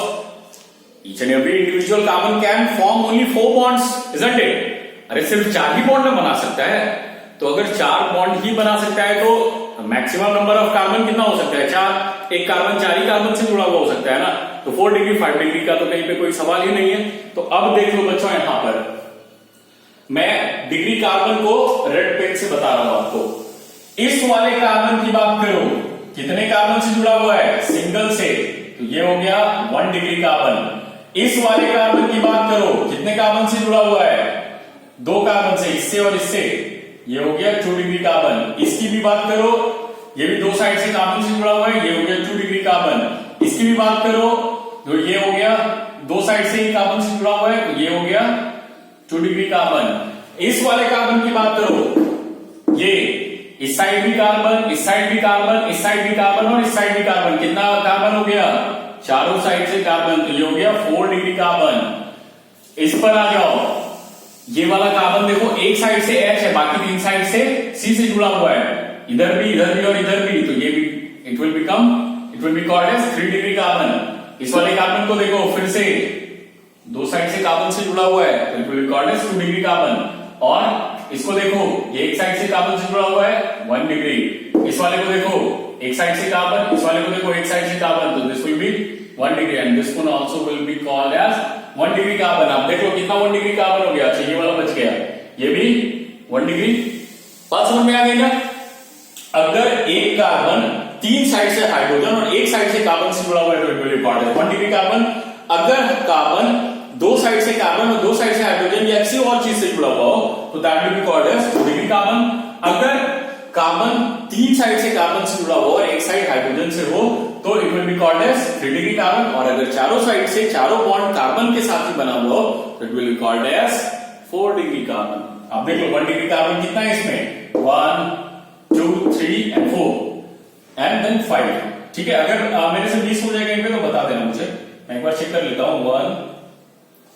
each and every individual carbon can form only 4 bonds, isn't it? अरे सिर्फ 4 ही bond बना सकता है, तो अगर 4 bond ही बना सकता है तो मैक्सिमम नंबर ऑफ कार्बन कितना हो सकता है? 4। एक कार्बन 4 ही कार्बन से जुड़ा हुआ हो सकता है ना, तो 4 डिग्री 5 डिग्री का तो कहीं पे कोई सवाल ही नहीं है। तो अब देख लो बच्चों, यहां पर मैं डिग्री कार्बन को रेड पेन से बता रहा हूं आपको। इस वाले कार्बन की बात करो, कितने कार्बन से जुड़ा हुआ है? सिंगल से, तो ये हो गया 1 डिग्री कार्बन। इस वाले कार्बन की बात करो, कितने कार्बन से जुड़ा हुआ है? 2 कार्बन से, इससे और इससे, ये हो गया 2 डिग्री कार्बन। इसकी भी बात करो, ये भी 2 साइड से कार्बन से जुड़ा हुआ है, ये हो गया 2 डिग्री कार्बन। इसकी भी बात करो तो ये हो गया 2 साइड से ही कार्बन से जुड़ा हुआ है, तो ये हो गया 2 डिग्री कार्बन। इस वाले कार्बन की बात करो, ये इस साइड भी कार्बन, इस साइड भी कार्बन, इस साइड भी कार्बन और इस साइड भी कार्बन। कितना कार्बन हो गया? चारों साइड से कार्बन, तो ये हो गया 4 डिग्री कार्बन। इस पर आ जाओ, ये वाला कार्बन देखो, एक साइड से H है, बाकी 3 साइड से C से जुड़ा हुआ है, इधर भी और इधर भी, तो ये भी it will be called as 3 degree carbon. इस वाले कार्बन को देखो, फिर से 2 साइड से कार्बन से जुड़ा हुआ है, तो it will be called as 2 degree carbon. और इसको देखो, ये एक साइड से कार्बन से जुड़ा हुआ है, 1 डिग्री। इस वाले को देखो, एक साइड से कार्बन, इस वाले को देखो, एक साइड से कार्बन, तो this will be 1 degree and this one also will be called as 1 degree carbon. आप देख लो कितना 1 डिग्री कार्बन हो गया। अच्छा, ये वाला बच गया, ये भी 1 डिग्री। बात समझ में आ गई ना? अगर एक कार्बन 3 साइड से हाइड्रोजन और एक साइड से कार्बन से जुड़ा हुआ है, तो it will be called as 1 degree carbon. अगर कार्बन 2 साइड से कार्बन और 2 साइड से हाइड्रोजन या किसी और चीज से जुड़ा हुआ हो, तो that will be called as 2 degree carbon. अगर कार्बन 3 साइड से कार्बन से जुड़ा हो और एक साइड हाइड्रोजन से हो, तो it will be called as 3 degree carbon. और अगर चारों साइड से चारों बॉन्ड कार्बन के साथ ही बना हुआ हो, तो it will be called as 4 degree carbon. अब देख लो 1 डिग्री कार्बन कितना है इसमें? 1 2 3 एंड 4 एंड देन 5। ठीक है, अगर मेरे से 20 हो जाएगा कहीं पे तो बता देना मुझे, मैं एक बार चेक कर लेता हूं। 1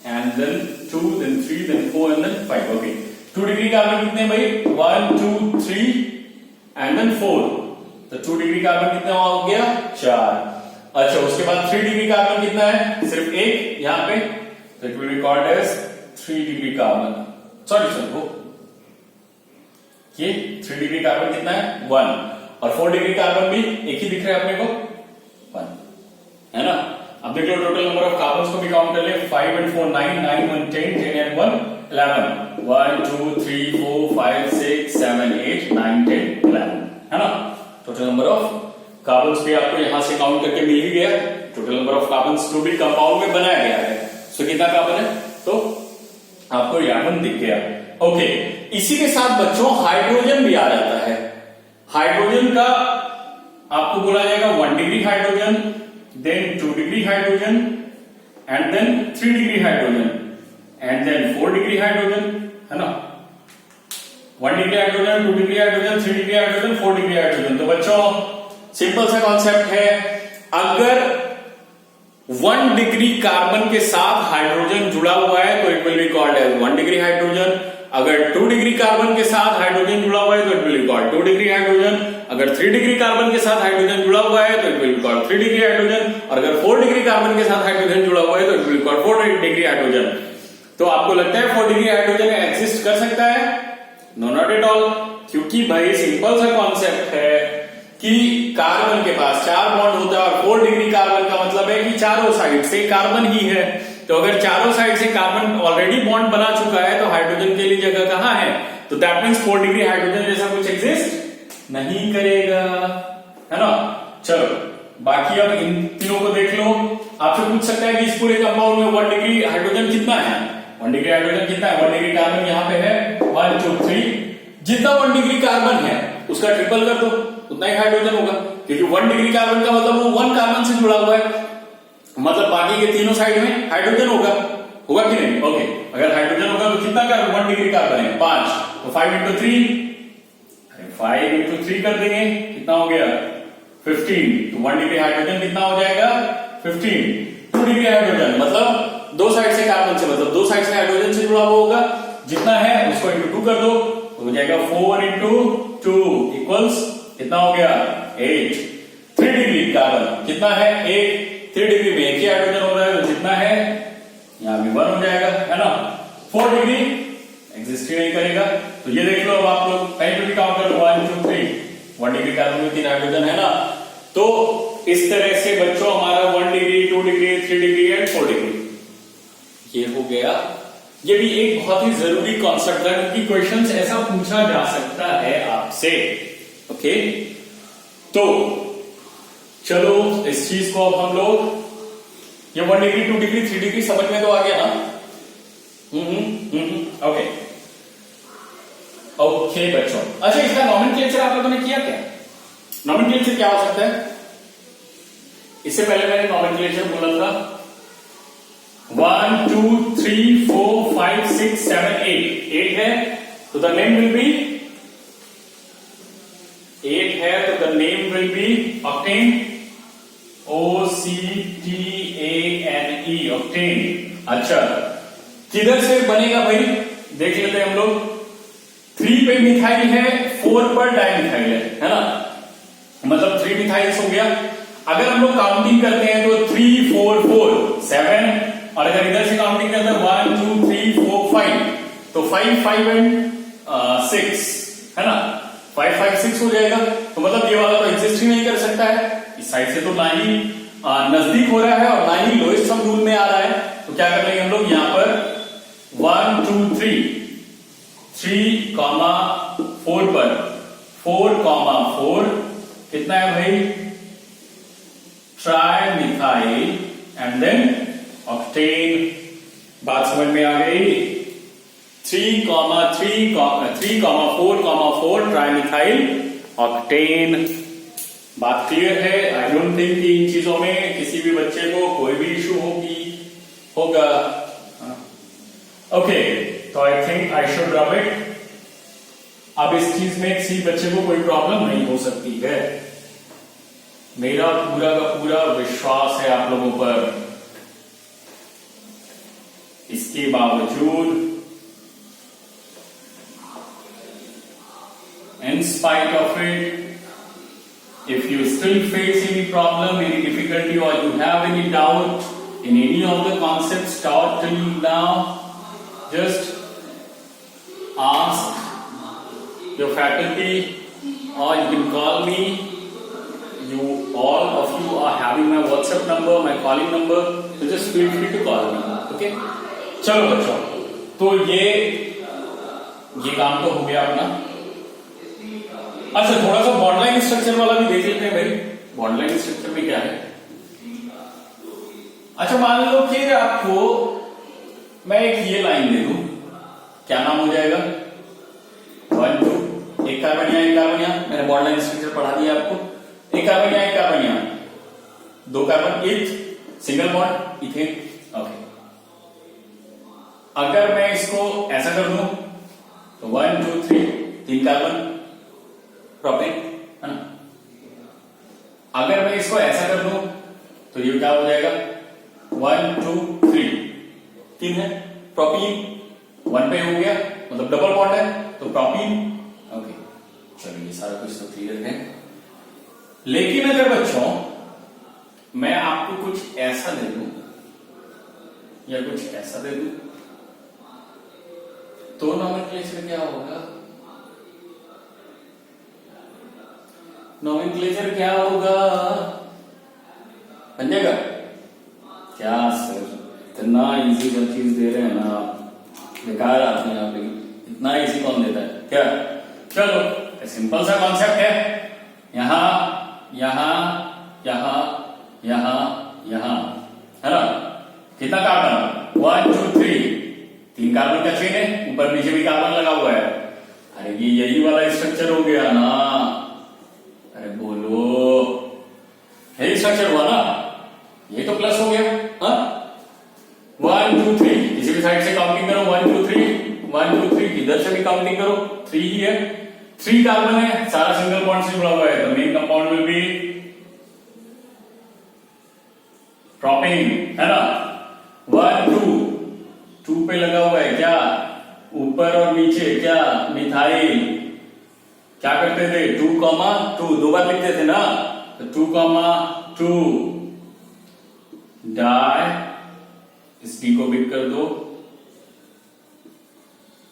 and then 2 then 3 then 4 and then 5। Okay, 2 degree carbon कितने भाई? 1 2 3 एंड देन 4, तो 2 डिग्री कार्बन कितना हो गया? 4। अच्छा, उसके बाद 3 डिग्री कार्बन कितना है? सिर्फ एक यहां पे, तो it will be called as 3 degree carbon. Sorry वो ये 3 डिग्री कार्बन कितना है? 1। और 4 डिग्री कार्बन भी एक ही दिख रहा है अपने को, 1, है ना? अब देख लो टोटल नंबर ऑफ कार्बन को भी काउंट कर ले। 5 and 4 9, 9 1 10, 10 and 1 11, 1 2 3 4 5 6 7 8 9 10 11, है ना? टोटल नंबर ऑफ कार्बन्स भी आपको यहां से काउंट करके मिल ही गया। टोटल नंबर ऑफ कार्बन्स जो भी कंपाउंड में बनाया गया है, सो कितना कार्बन है? तो आपको यार्डन दिख गया। ओके, इसी के साथ बच्चों हाइड्रोजन भी आ जाता है। हाइड्रोजन का आपको बोला जाएगा 1 degree hydrogen, then 2 degree hydrogen and then 3 degree hydrogen and then 4 degree hydrogen, है ना? 1 degree hydrogen, 2 degree hydrogen, 3 degree hydrogen, 4 degree hydrogen. तो बच्चों सिंपल सा कॉन्सेप्ट है, अगर 1 डिग्री कार्बन के साथ हाइड्रोजन जुड़ा हुआ है तो it will be called as 1 degree hydrogen. अगर 2 डिग्री कार्बन के साथ हाइड्रोजन जुड़ा हुआ है तो it will be called 2 degree hydrogen. अगर 3 डिग्री कार्बन के साथ हाइड्रोजन जुड़ा हुआ है तो it will be called 3 degree hydrogen. और अगर 4 डिग्री कार्बन के साथ हाइड्रोजन जुड़ा हुआ है तो it will be called 4 degree hydrogen. तो आपको लगता है 4 डिग्री हाइड्रोजन एग्जिस्ट कर सकता है? No, not at all. क्योंकि भाई सिंपल सा कॉन्सेप्ट है कि कार्बन के पास 4 बॉन्ड होता है और 4 डिग्री कार्बन का मतलब है कि चारों साइड से कार्बन ही है। तो अगर चारों साइड से कार्बन ऑलरेडी बॉन्ड बना चुका है तो हाइड्रोजन के लिए जगह कहां है? तो दैट मींस 4 डिग्री हाइड्रोजन जैसा कुछ एग्जिस्ट नहीं करेगा, है ना। चलो बाकी अब इन तीनों को देख लो। आपसे पूछ सकता है कि इस पूरे कंपाउंड में 1 डिग्री हाइड्रोजन कितना है? 1 डिग्री हाइड्रोजन कितना है? 1 डिग्री कार्बन यहाँ पे है 1 2 3। जितना 1 डिग्री कार्बन है उसका ट्रिपल कर दो, उतना ही हाइड्रोजन होगा, क्योंकि 1 डिग्री कार्बन का मतलब वो 1 कार्बन से जुड़ा हुआ है, मतलब बाकी के तीनों साइड में हाइड्रोजन होगा कि नहीं? ओके, अगर हाइड्रोजन होगा तो कितना कार्बन? 1 डिग्री कार्बन है 5, तो 5 इंटू 3, 5 इंटू 3 कर देंगे, कितना हो गया? 15। तो 1 डिग्री हाइड्रोजन कितना हो जाएगा? 15। 2 डिग्री हाइड्रोजन मतलब दो साइड से कार्बन से, मतलब दो साइड से हाइड्रोजन से जुड़ा हुआ होगा, जितना है उसको इंटू 2 कर दो, तो हो जाएगा 4 इंटू 2 इक्वल्स कितना हो गया? 8। 3 डिग्री कार्बन कितना है? 1। 3 डिग्री में एक ही हाइड्रोजन हो रहा है, तो जितना है यहां भी 1 हो जाएगा, है ना। 4 डिग्री एग्जिस्ट ही नहीं करेगा। तो ये देख लो अब आप लोग कहीं पे भी काउंट कर लो, 1 2 3, 1 डिग्री कार्बन में 3 हाइड्रोजन है ना। तो इस तरह से बच्चों हमारा 1 degree 2 degree 3 degree and 4 degree ये हो गया। ये भी एक बहुत ही जरूरी कॉन्सेप्ट है क्योंकि क्वेश्चंस ऐसा पूछा जा सकता है आपसे। ओके, तो चलो इस चीज को अब हम लोग ये 1 डिग्री 2 डिग्री 3 डिग्री समझ में तो आ गया ना। ओके ओके बच्चों, अच्छा इसका नॉमेनक्लेचर आप लोगों ने किया क्या? नॉमेनक्लेचर क्या हो सकता है? इससे पहले मैंने नॉमेनक्लेचर बोला था 1 2 3 4 5 6 7 8 है, तो द नेम विल बी 8 है, तो the name will B octane, OCTANE octane. अच्छा किधर से बनेगा भाई? देख लेते हैं हम लोग। 3 पे मिथाइल है, 4 पर डाइमिथाइल है ना, मतलब 3 मिथाइल्स हो गया। अगर हम लोग काउंटिंग करते हैं तो 3 4 4 7, और अगर इधर से काउंटिंग करते हैं 1 2 3 4 5, तो 5 5 एंड 6 है ना, 5 5 6 हो जाएगा। तो मतलब ये वाला तो एग्जिस्ट ही नहीं कर सकता है, इस साइड से तो ना ही नजदीक हो रहा है और ना ही लोएस्ट सम रूल में आ रहा है। तो क्या कर लेंगे हम लोग यहां पर 1 2 3 3 4 पर 4 4 कितना है भाई? Trimethyl and then octane. बात समझ में आ गई? 3 4 4 ट्राइमिथाइल ऑक्टेन। बात क्लियर है? आई डोंट थिंक कि इन चीजों में किसी भी बच्चे को कोई भी इश्यू होगा। ओके, तो I think I should rub it. अब इस चीज में किसी बच्चे को कोई प्रॉब्लम नहीं हो सकती है। मेरा पूरा का पूरा विश्वास है आप लोगों पर। इसके बावजूद, in spite of it, if you still face any problem, any difficulty, or you have any doubt in any of the concepts taught till now, just ask your faculty or you can call me. You all of you are having my WhatsApp number, my calling number, so just feel free to call me. Okay? चलो बच्चों, तो ये काम तो हो गया अपना। अच्छा थोड़ा सा बॉन्डलाइन स्ट्रक्चर वाला भी देख लेते हैं भाई। बॉन्डलाइन स्ट्रक्चर में क्या है? अच्छा मान लो कि आपको मैं एक ये लाइन दे दूं, क्या नाम हो जाएगा? 1 2, एक कार्बन यहां, मैंने बॉन्डलाइन स्ट्रक्चर पढ़ा दिया आपको। एक कार्बन यहां, 2 कार्बन, इथ, सिंगल बॉन्ड, इथेन। ओके, अगर मैं इसको ऐसा कर दूं तो 1 2 3 कार्बन, प्रोपेन, है ना। अगर मैं इसको ऐसा कर दूं तो ये क्या हो जाएगा? 1 2 3 है, प्रोपीन। 1 पे हो गया, मतलब डबल बॉन्ड है, तो प्रोपीन। ओके, चलो ये सारा कुछ तो क्लियर है। लेकिन अगर बच्चों मैं आपको कुछ ऐसा दे दूं या कुछ ऐसा दे दूं तो नॉमेनक्लेचर क्या होगा? नोमेनक्लेचर क्या होगा? बन जाएगा क्या सर? इतना इजी सब चीज दे रहे हैं ना आप, बेकार आते हैं आप, लेकिन इतना इजी कौन देता है क्या? चलो सिंपल सा कॉन्सेप्ट है, यहां यहां यहां यहां यहां, है ना? कितना कार्बन? 1 2 3, 3 कार्बन का चेन है, ऊपर नीचे भी कार्बन लगा हुआ है। अरे ये यही वाला स्ट्रक्चर हो गया ना? अरे बोलो, यही स्ट्रक्चर हुआ ना? ये तो प्लस हो गया। हाँ 1 2 3, किसी भी साइड से काउंटिंग करो, 1 2 3 1 2 3, इधर से भी काउंटिंग करो, 3 ही है, 3 कार्बन है, सारा सिंगल बॉन्ड से जुड़ा हुआ है, तो main compound will be propane, है ना? 1 2, 2 पे लगा हुआ है क्या? ऊपर और नीचे क्या? मिथाइल। क्या करते थे? 2 2 दो बार लिखते थे ना, तो 2 2 डाई, इस डी को बिट कर दो,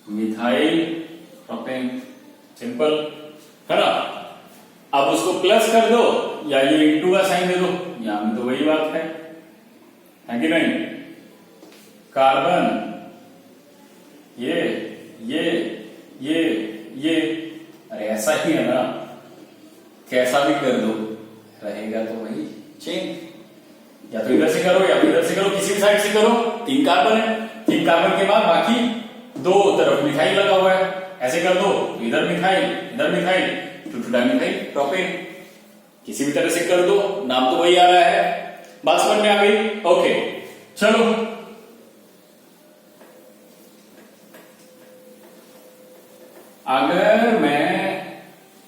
मिथाइल प्रोपेन, सिंपल, है ना? अब उसको प्लस कर दो या ये इंटू का साइन दे दो, यहां में तो वही बात है कि नहीं? कार्बन ये, अरे ऐसा ही है ना, कैसा भी कर दो रहेगा तो वही चेन, या तो इधर से करो या फिर इधर से करो, किसी भी साइड से करो। 3 कार्बन है, 3 कार्बन के बाद बाकी 2 तरफ मिथाइल लगा हुआ है, ऐसे कर दो, इधर मिथाइल इधर मिथाइल, 2 डाइमिथाइल प्रोपेन, किसी भी तरह से कर दो, नाम तो वही आ रहा है। बात समझ में आ गई? ओके चलो, अगर मैं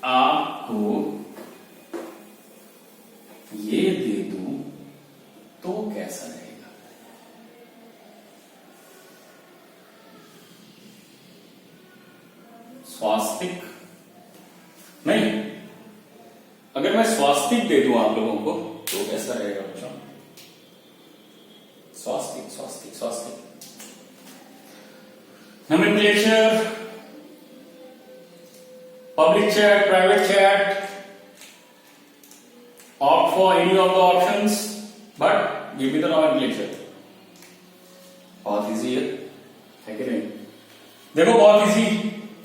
आपको ये दे दूं तो कैसा रहेगा? स्वास्तिक नहीं, अगर मैं स्वास्तिक दे दूं आप लोगों को तो कैसा रहेगा बच्चों? स्वास्तिक स्वास्तिक स्वास्तिक, nomenclature, public chat, private chat, opt for any of the options, but give me the nomenclature. बहुत इजी है कि नहीं? देखो बहुत इजी,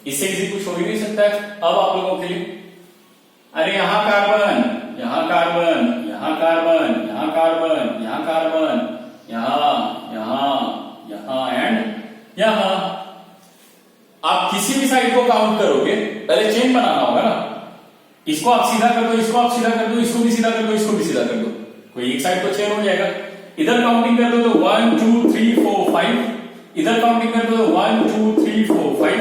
इससे इजी कुछ हो ही नहीं सकता है अब आप लोगों के लिए। अरे यहां कार्बन, यहां कार्बन, यहां कार्बन, यहां कार्बन, यहां कार्बन, यहां यहां यहां एंड यहां, आप किसी भी साइड को काउंट करोगे, पहले चेन बनाना होगा ना। इसको आप सीधा कर दो, इसको आप सीधा कर दो, इसको भी सीधा कर दो, इसको भी सीधा कर दो, कोई एक साइड तो चेन हो जाएगा। इधर काउंटिंग कर दो तो 1 2 3 4 5, इधर काउंटिंग कर दो तो 1 2 3 4 5,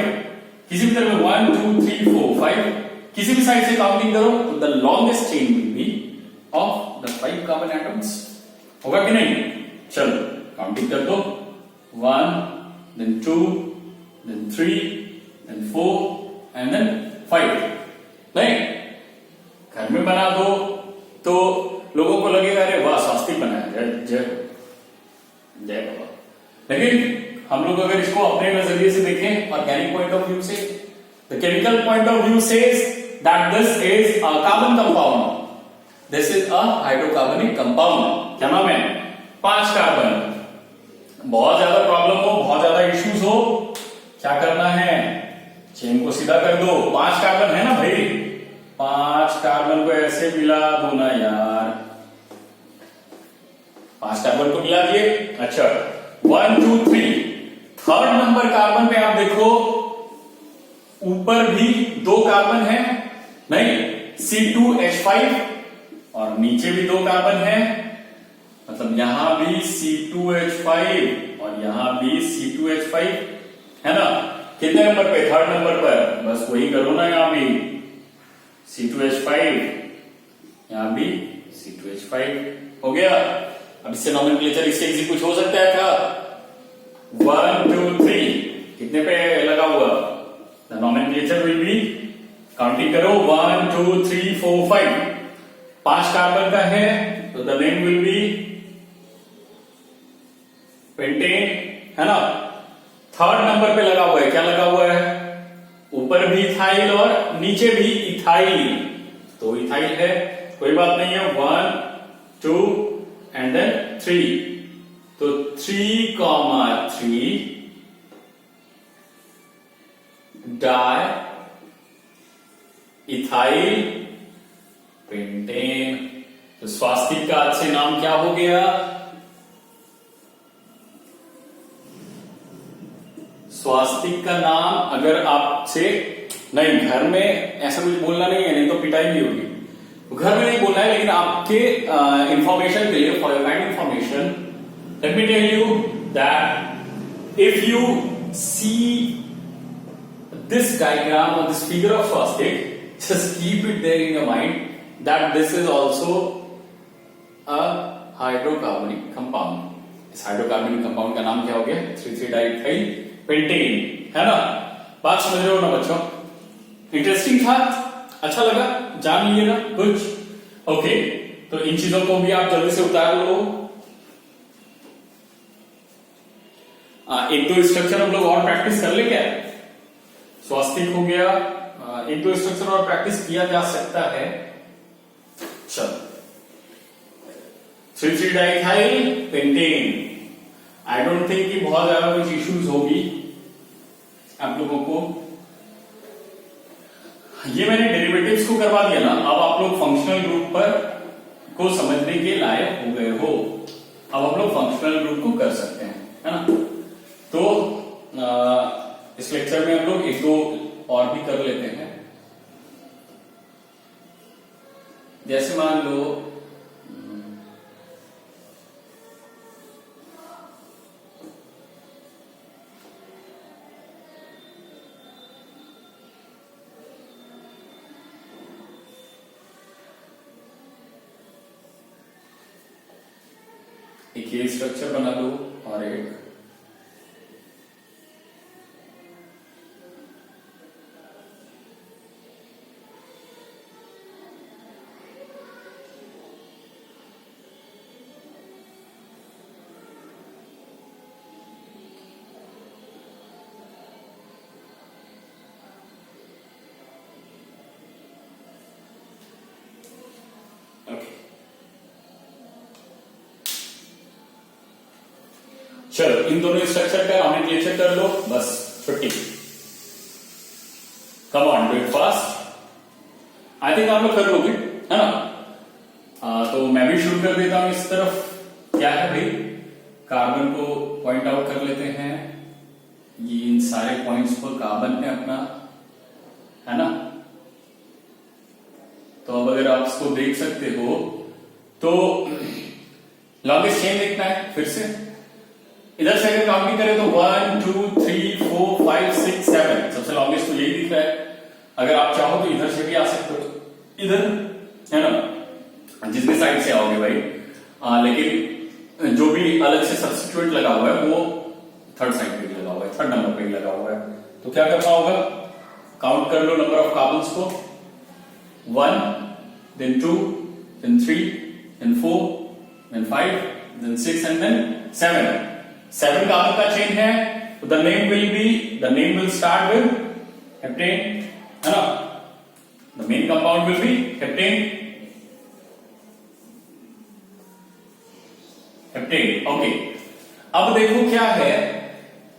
किसी भी तरह में 1 2 3 4 5, किसी भी साइड से काउंटिंग करो तो the longest chain will be of the 5 carbon atoms, होगा कि नहीं? चलो काउंटिंग कर दो, 1 then 2 then 3 then 4 and then 5। नहीं, घर में बना दो तो लोगों को लगेगा अरे वाह स्वास्तिक बनाया, जय जय जय बाबा। लेकिन हम लोग अगर इसको अपने नजरिए से देखें, ऑर्गेनिक पॉइंट ऑफ व्यू से, the chemical point of view says that this is a carbon compound, this is a hydrocarbonic compound. क्या नाम है? 5 कार्बन। बहुत ज्यादा प्रॉब्लम हो, बहुत ज्यादा इश्यूज हो, क्या करना है? चेन को सीधा कर दो। 5 कार्बन है ना भाई, 5 कार्बन को ऐसे मिला दो ना यार, 5 कार्बन को मिला दिए। अच्छा 1 2 3, थर्ड नंबर कार्बन पे आप देखो, ऊपर भी 2 कार्बन है, नहीं C2H5, और नीचे भी 2 कार्बन है, मतलब यहां भी C2H5 और यहां भी C2H5, है ना? कितने नंबर पे? थर्ड नंबर पर। बस वही करो ना, यहां भी C2H5, यहां भी C2H5 हो गया। अब इससे नोमेनक्लेचर इससे इजी कुछ हो सकता है क्या? 1 2 3, कितने पे लगा हुआ? The nomenclature will be, counting करो, 1 2 3 4 5, 5 कार्बन का है तो the name will B pentane, है ना? थर्ड नंबर पे लगा हुआ है, क्या लगा हुआ है? ऊपर भी इथाइल और नीचे भी इथाइल, तो इथाइल है, कोई बात नहीं है। 1 2 एंड देन 3, तो 3,3 डाई इथाइल पेंटेन। तो स्वास्तिक का आज से नाम क्या हो गया? स्वास्तिक का नाम अगर आपसे नहीं, घर में ऐसा कुछ बोलना नहीं है, नहीं तो पिटाई भी होगी। घर में नहीं बोलना है, लेकिन आपके इंफॉर्मेशन के लिए, for your kind information, let me tell you that if you see this diagram और this figure of swastika, just keep it there in your mind that this is also a hydrocarbonic compound. इस hydrocarbonic compound का नाम क्या हो गया? 3,3-डाइइथाइल pentane, है ना? बात समझ रहे हो ना बच्चों? इंटरेस्टिंग था, अच्छा लगा, जान लिए ना कुछ? ओके, तो इन चीजों को भी आप जल्दी से उतार लो। एक दो स्ट्रक्चर हम लोग और प्रैक्टिस कर ले क्या? स्वास्तिक हो गया, एक दो स्ट्रक्चर और प्रैक्टिस किया जा सकता है। चलो, 3,3-डाइइथाइल पेंटेन। आई डोंट थिंक कि बहुत ज्यादा कुछ इश्यूज होगी आप लोगों को। ये मैंने डेरिवेटिव्स को करवा दिया ना, अब आप लोग फंक्शनल ग्रुप पर को समझने के लायक हो गए हो। अब हम लोग फंक्शनल ग्रुप को कर सकते हैं, है ना? तो इस लेक्चर में हम लोग एक दो और भी कर लेते हैं। जैसे मान लो एक ये स्ट्रक्चर बना लो और एक चलो, इन दोनों स्ट्रक्चर का नॉमेनक्लेचर कर लो, बस छुट्टी। Come on, do it fast. I think आप लोग कर लोगे, है ना? तो मैं भी शुरू कर देता हूं इस तरफ। क्या है भाई? कार्बन को पॉइंट आउट कर लेते हैं। ये इन सारे पॉइंट्स पर कार्बन है अपना, है ना? तो अब अगर आप इसको देख सकते हो तो लॉन्गेस्ट चेन देखना है फिर से। इधर से अगर काउंटिंग करें तो 1 2 3 4 5 6 7, सबसे लॉन्गेस्ट तो यही दिख रहा है। अगर आप चाहो तो इधर से भी आ सकते हो, इधर, है ना? जिसके साइड से आओगे भाई। लेकिन जो भी अलग से सब्स्टिट्यूएंट लगा हुआ है वो थर्ड साइड पे लगा हुआ है, थर्ड नंबर पे लगा हुआ है। तो क्या करना होगा? काउंट कर लो नंबर ऑफ कार्बन्स को। 1 then 2 then 3 then 4 then 5 then 6 and then 7. 7 carbon का चेन है, तो the name will start with heptane, है ना? The main compound will be heptane. Okay, अब देखो क्या है,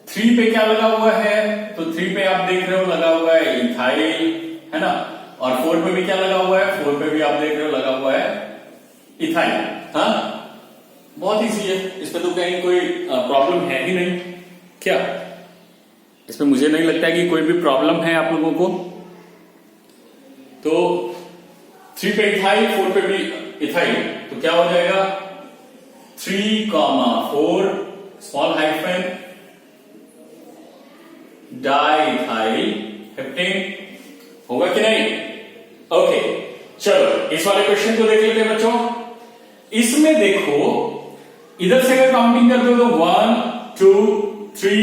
3 पे क्या लगा हुआ है? तो 3 पे आप देख रहे हो लगा हुआ है इथाइल, है ना? और 4 पे भी क्या लगा हुआ है? 4 पे भी आप देख रहे हो लगा हुआ है इथाइल। हाँ, बहुत इजी है, इसमें तो कहीं कोई प्रॉब्लम है ही नहीं। क्या इसमें मुझे नहीं लगता है कि कोई भी प्रॉब्लम है आप लोगों को। तो 3 पे इथाइल, 4 पे भी इथाइल, तो क्या हो जाएगा? 3,4 स्मॉल हाइफन डाइइथाइल हेप्टेन। होगा कि नहीं? ओके, चलो इस वाले क्वेश्चन को देख लेते हैं बच्चों। इसमें देखो, इधर से अगर काउंटिंग करते हो तो 1 2 3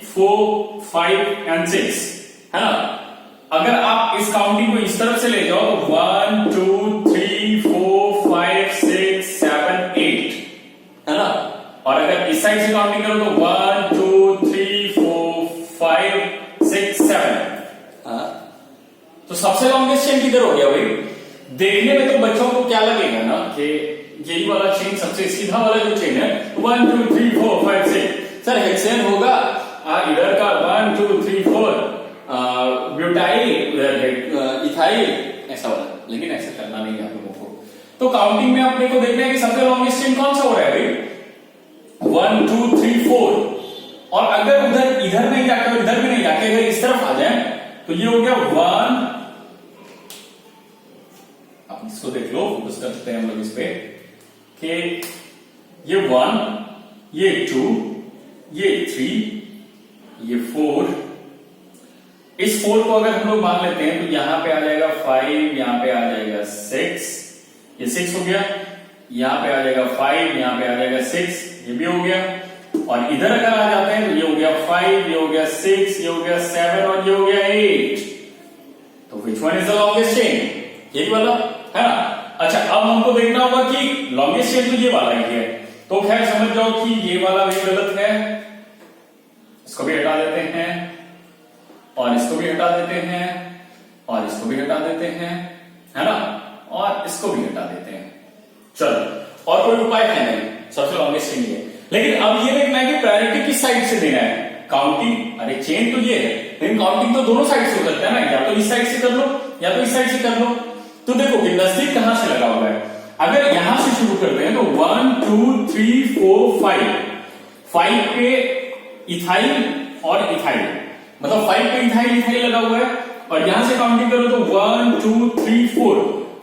4 5 एंड 6, है ना? अगर आप इस काउंटिंग को इस तरफ से ले जाओ तो 1 2 3 4 5 6 7 8, है ना? और अगर इस साइड से काउंटिंग करो तो 1 2 3 4 5 6 7। तो सबसे लॉन्गेस्ट चेन किधर हो गया भाई? देखने में तो बच्चों को क्या लगेगा ना कि यही वाला चेन सबसे सीधा वाला जो चेन है 1 2 3 4 5 6 सर हेक्सेन होगा इधर का 1 2 3 4 ब्यूटाइल इथाइल ऐसा वाला, लेकिन ऐसा करना नहीं है आप लोगों को। तो काउंटिंग में अपने को देखना है कि सबसे लॉन्गेस्ट चेन कौन सा हो रहा है भाई 1 2 3 4, और अगर उधर इधर नहीं जाके और इधर भी नहीं जाके अगर इस तरफ आ जाए तो ये हो गया 1, आप इसको देख लो, फोकस करते हैं हम लोग इस पे कि ये 1, ये 2, ये 3, ये 4, इस 4 को अगर हम लोग मान लेते हैं तो यहां पे आ जाएगा 5, यहां पे आ जाएगा 6, ये 6 हो गया, यहां पे आ जाएगा 5, यहां पे आ जाएगा 6, ये भी हो गया, और इधर अगर आ जाते हैं तो ये हो गया 5, ये हो गया 6, ये हो गया 7 और ये हो गया 8। तो which one is the longest chain? यही वाला है ना। अच्छा, अब हमको देखना होगा कि लॉन्गेस्ट चेन तो ये वाला ही है, तो खैर समझ जाओ कि ये वाला भी गलत है, इसको भी हटा देते हैं, और इसको भी हटा देते हैं, और इसको भी हटा देते हैं, है ना, और इसको भी हटा देते हैं। चलो, और कोई उपाय है नहीं, सबसे लॉन्गेस्ट चेन ये। लेकिन अब ये देखना है कि प्रायोरिटी किस साइड से देना है। काउंटिंग, अरे चेन तो ये है, लेकिन काउंटिंग तो दोनों साइड से हो सकता है ना, या तो इस साइड से कर लो या तो इस साइड से कर लो। तो देखो कि नजदीक कहां से लगा हुआ है, अगर यहां से शुरू करते हैं तो 1 2 3 4 5 पे इथाइल और इथाइल, मतलब 5 पे इथाइल लगा हुआ है, और यहां से काउंटिंग करो तो 1 2 3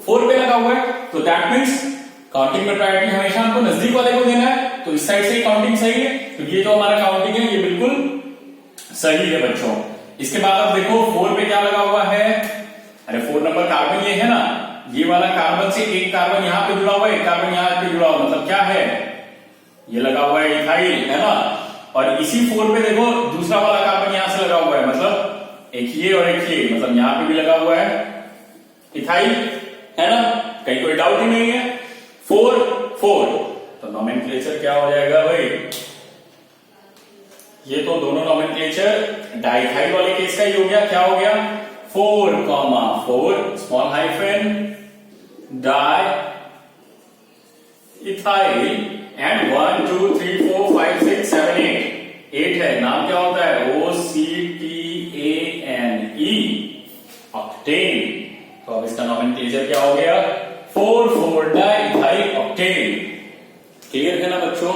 4 पे लगा हुआ है। तो दैट मीन्स काउंटिंग में प्रायोरिटी हमेशा हमको नजदीक वाले को देना है, तो इस साइड से काउंटिंग सही है, तो ये जो हमारा काउंटिंग है ये बिल्कुल सही है बच्चों। इसके बाद अब देखो 4 पे क्या लगा हुआ है, अरे 4 नंबर कार्बन ये है ना, ये वाला कार्बन से एक कार्बन यहां पे जुड़ा हुआ है, एक कार्बन यहां पे जुड़ा हुआ, मतलब क्या है, ये लगा हुआ है इथाइल, है ना। और इसी 4 पे देखो दूसरा वाला कार्बन यहां से लगा हुआ है, मतलब एक ये और एक ये, मतलब यहां पे भी लगा हुआ है इथाइल, है ना, कहीं कोई डाउट ही नहीं है। 4 4, तो नॉमेनक्लेचर क्या हो जाएगा भाई, ये तो दोनों नॉमेनक्लेचर डाइथाइल वाले केस का ही हो गया। क्या हो गया, 4, small hyphen di ethyl and 1 2 3 4 5 6 7 8 है, नाम क्या होता है, OCTANE, ऑक्टेन। तो अब इसका नॉमेनक्लेचर क्या हो गया, 4 डाइथाइल ऑक्टेन। क्लियर है ना बच्चों।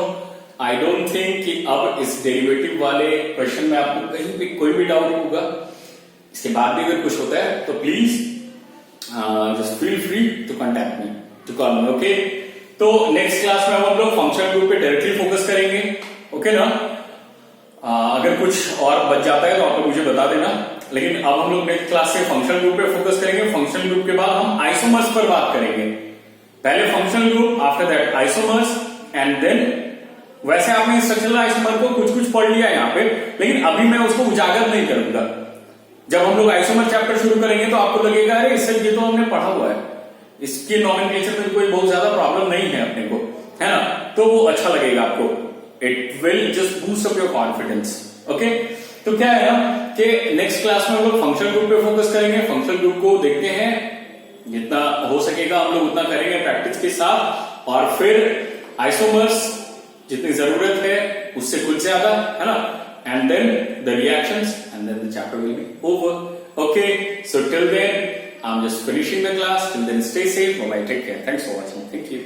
आई डोंट थिंक कि अब इस डेरिवेटिव वाले क्वेश्चन में आपको कहीं भी कोई भी डाउट होगा। इसके बाद भी अगर कुछ होता है तो please just feel free to contact me, to call me, okay. तो नेक्स्ट क्लास में हम लोग फंक्शनल ग्रुप पे डायरेक्टली फोकस करेंगे, ओके ना। अगर कुछ और बच जाता है तो आप लोग मुझे बता देना, लेकिन अब हम लोग नेक्स्ट क्लास से फंक्शनल ग्रुप पे फोकस करेंगे। फंक्शनल ग्रुप के बाद हम आइसोमर्स पर बात करेंगे, पहले functional group, after that isomers, and then वैसे आपने स्ट्रक्चरल आइसोमर को कुछ कुछ पढ़ लिया यहाँ पे, लेकिन अभी मैं उसको उजागर नहीं करूंगा। जब हम लोग आइसोमर चैप्टर शुरू करेंगे तो आपको लगेगा अरे इससे ये तो हमने पढ़ा हुआ है, इसके नॉमेनक्लेचर में कोई बहुत ज्यादा प्रॉब्लम नहीं है अपने को, है ना, तो वो अच्छा लगेगा आपको। It will just boost up your confidence, okay. तो क्या है ना कि नेक्स्ट क्लास में हम लोग फंक्शनल ग्रुप पे फोकस करेंगे। फंक्शनल ग्रुप को देखते हैं, जितना हो सकेगा हम लोग उतना करेंगे प्रैक्टिस के साथ, और फिर आइसोमर्स जितनी जरूरत है उससे कुछ ज्यादा, है ना, and then the reactions, and then the chapter will be over. Okay, so till then I'm just finishing the class. Till then stay safe, bye bye, take care, thanks for watching, thank you.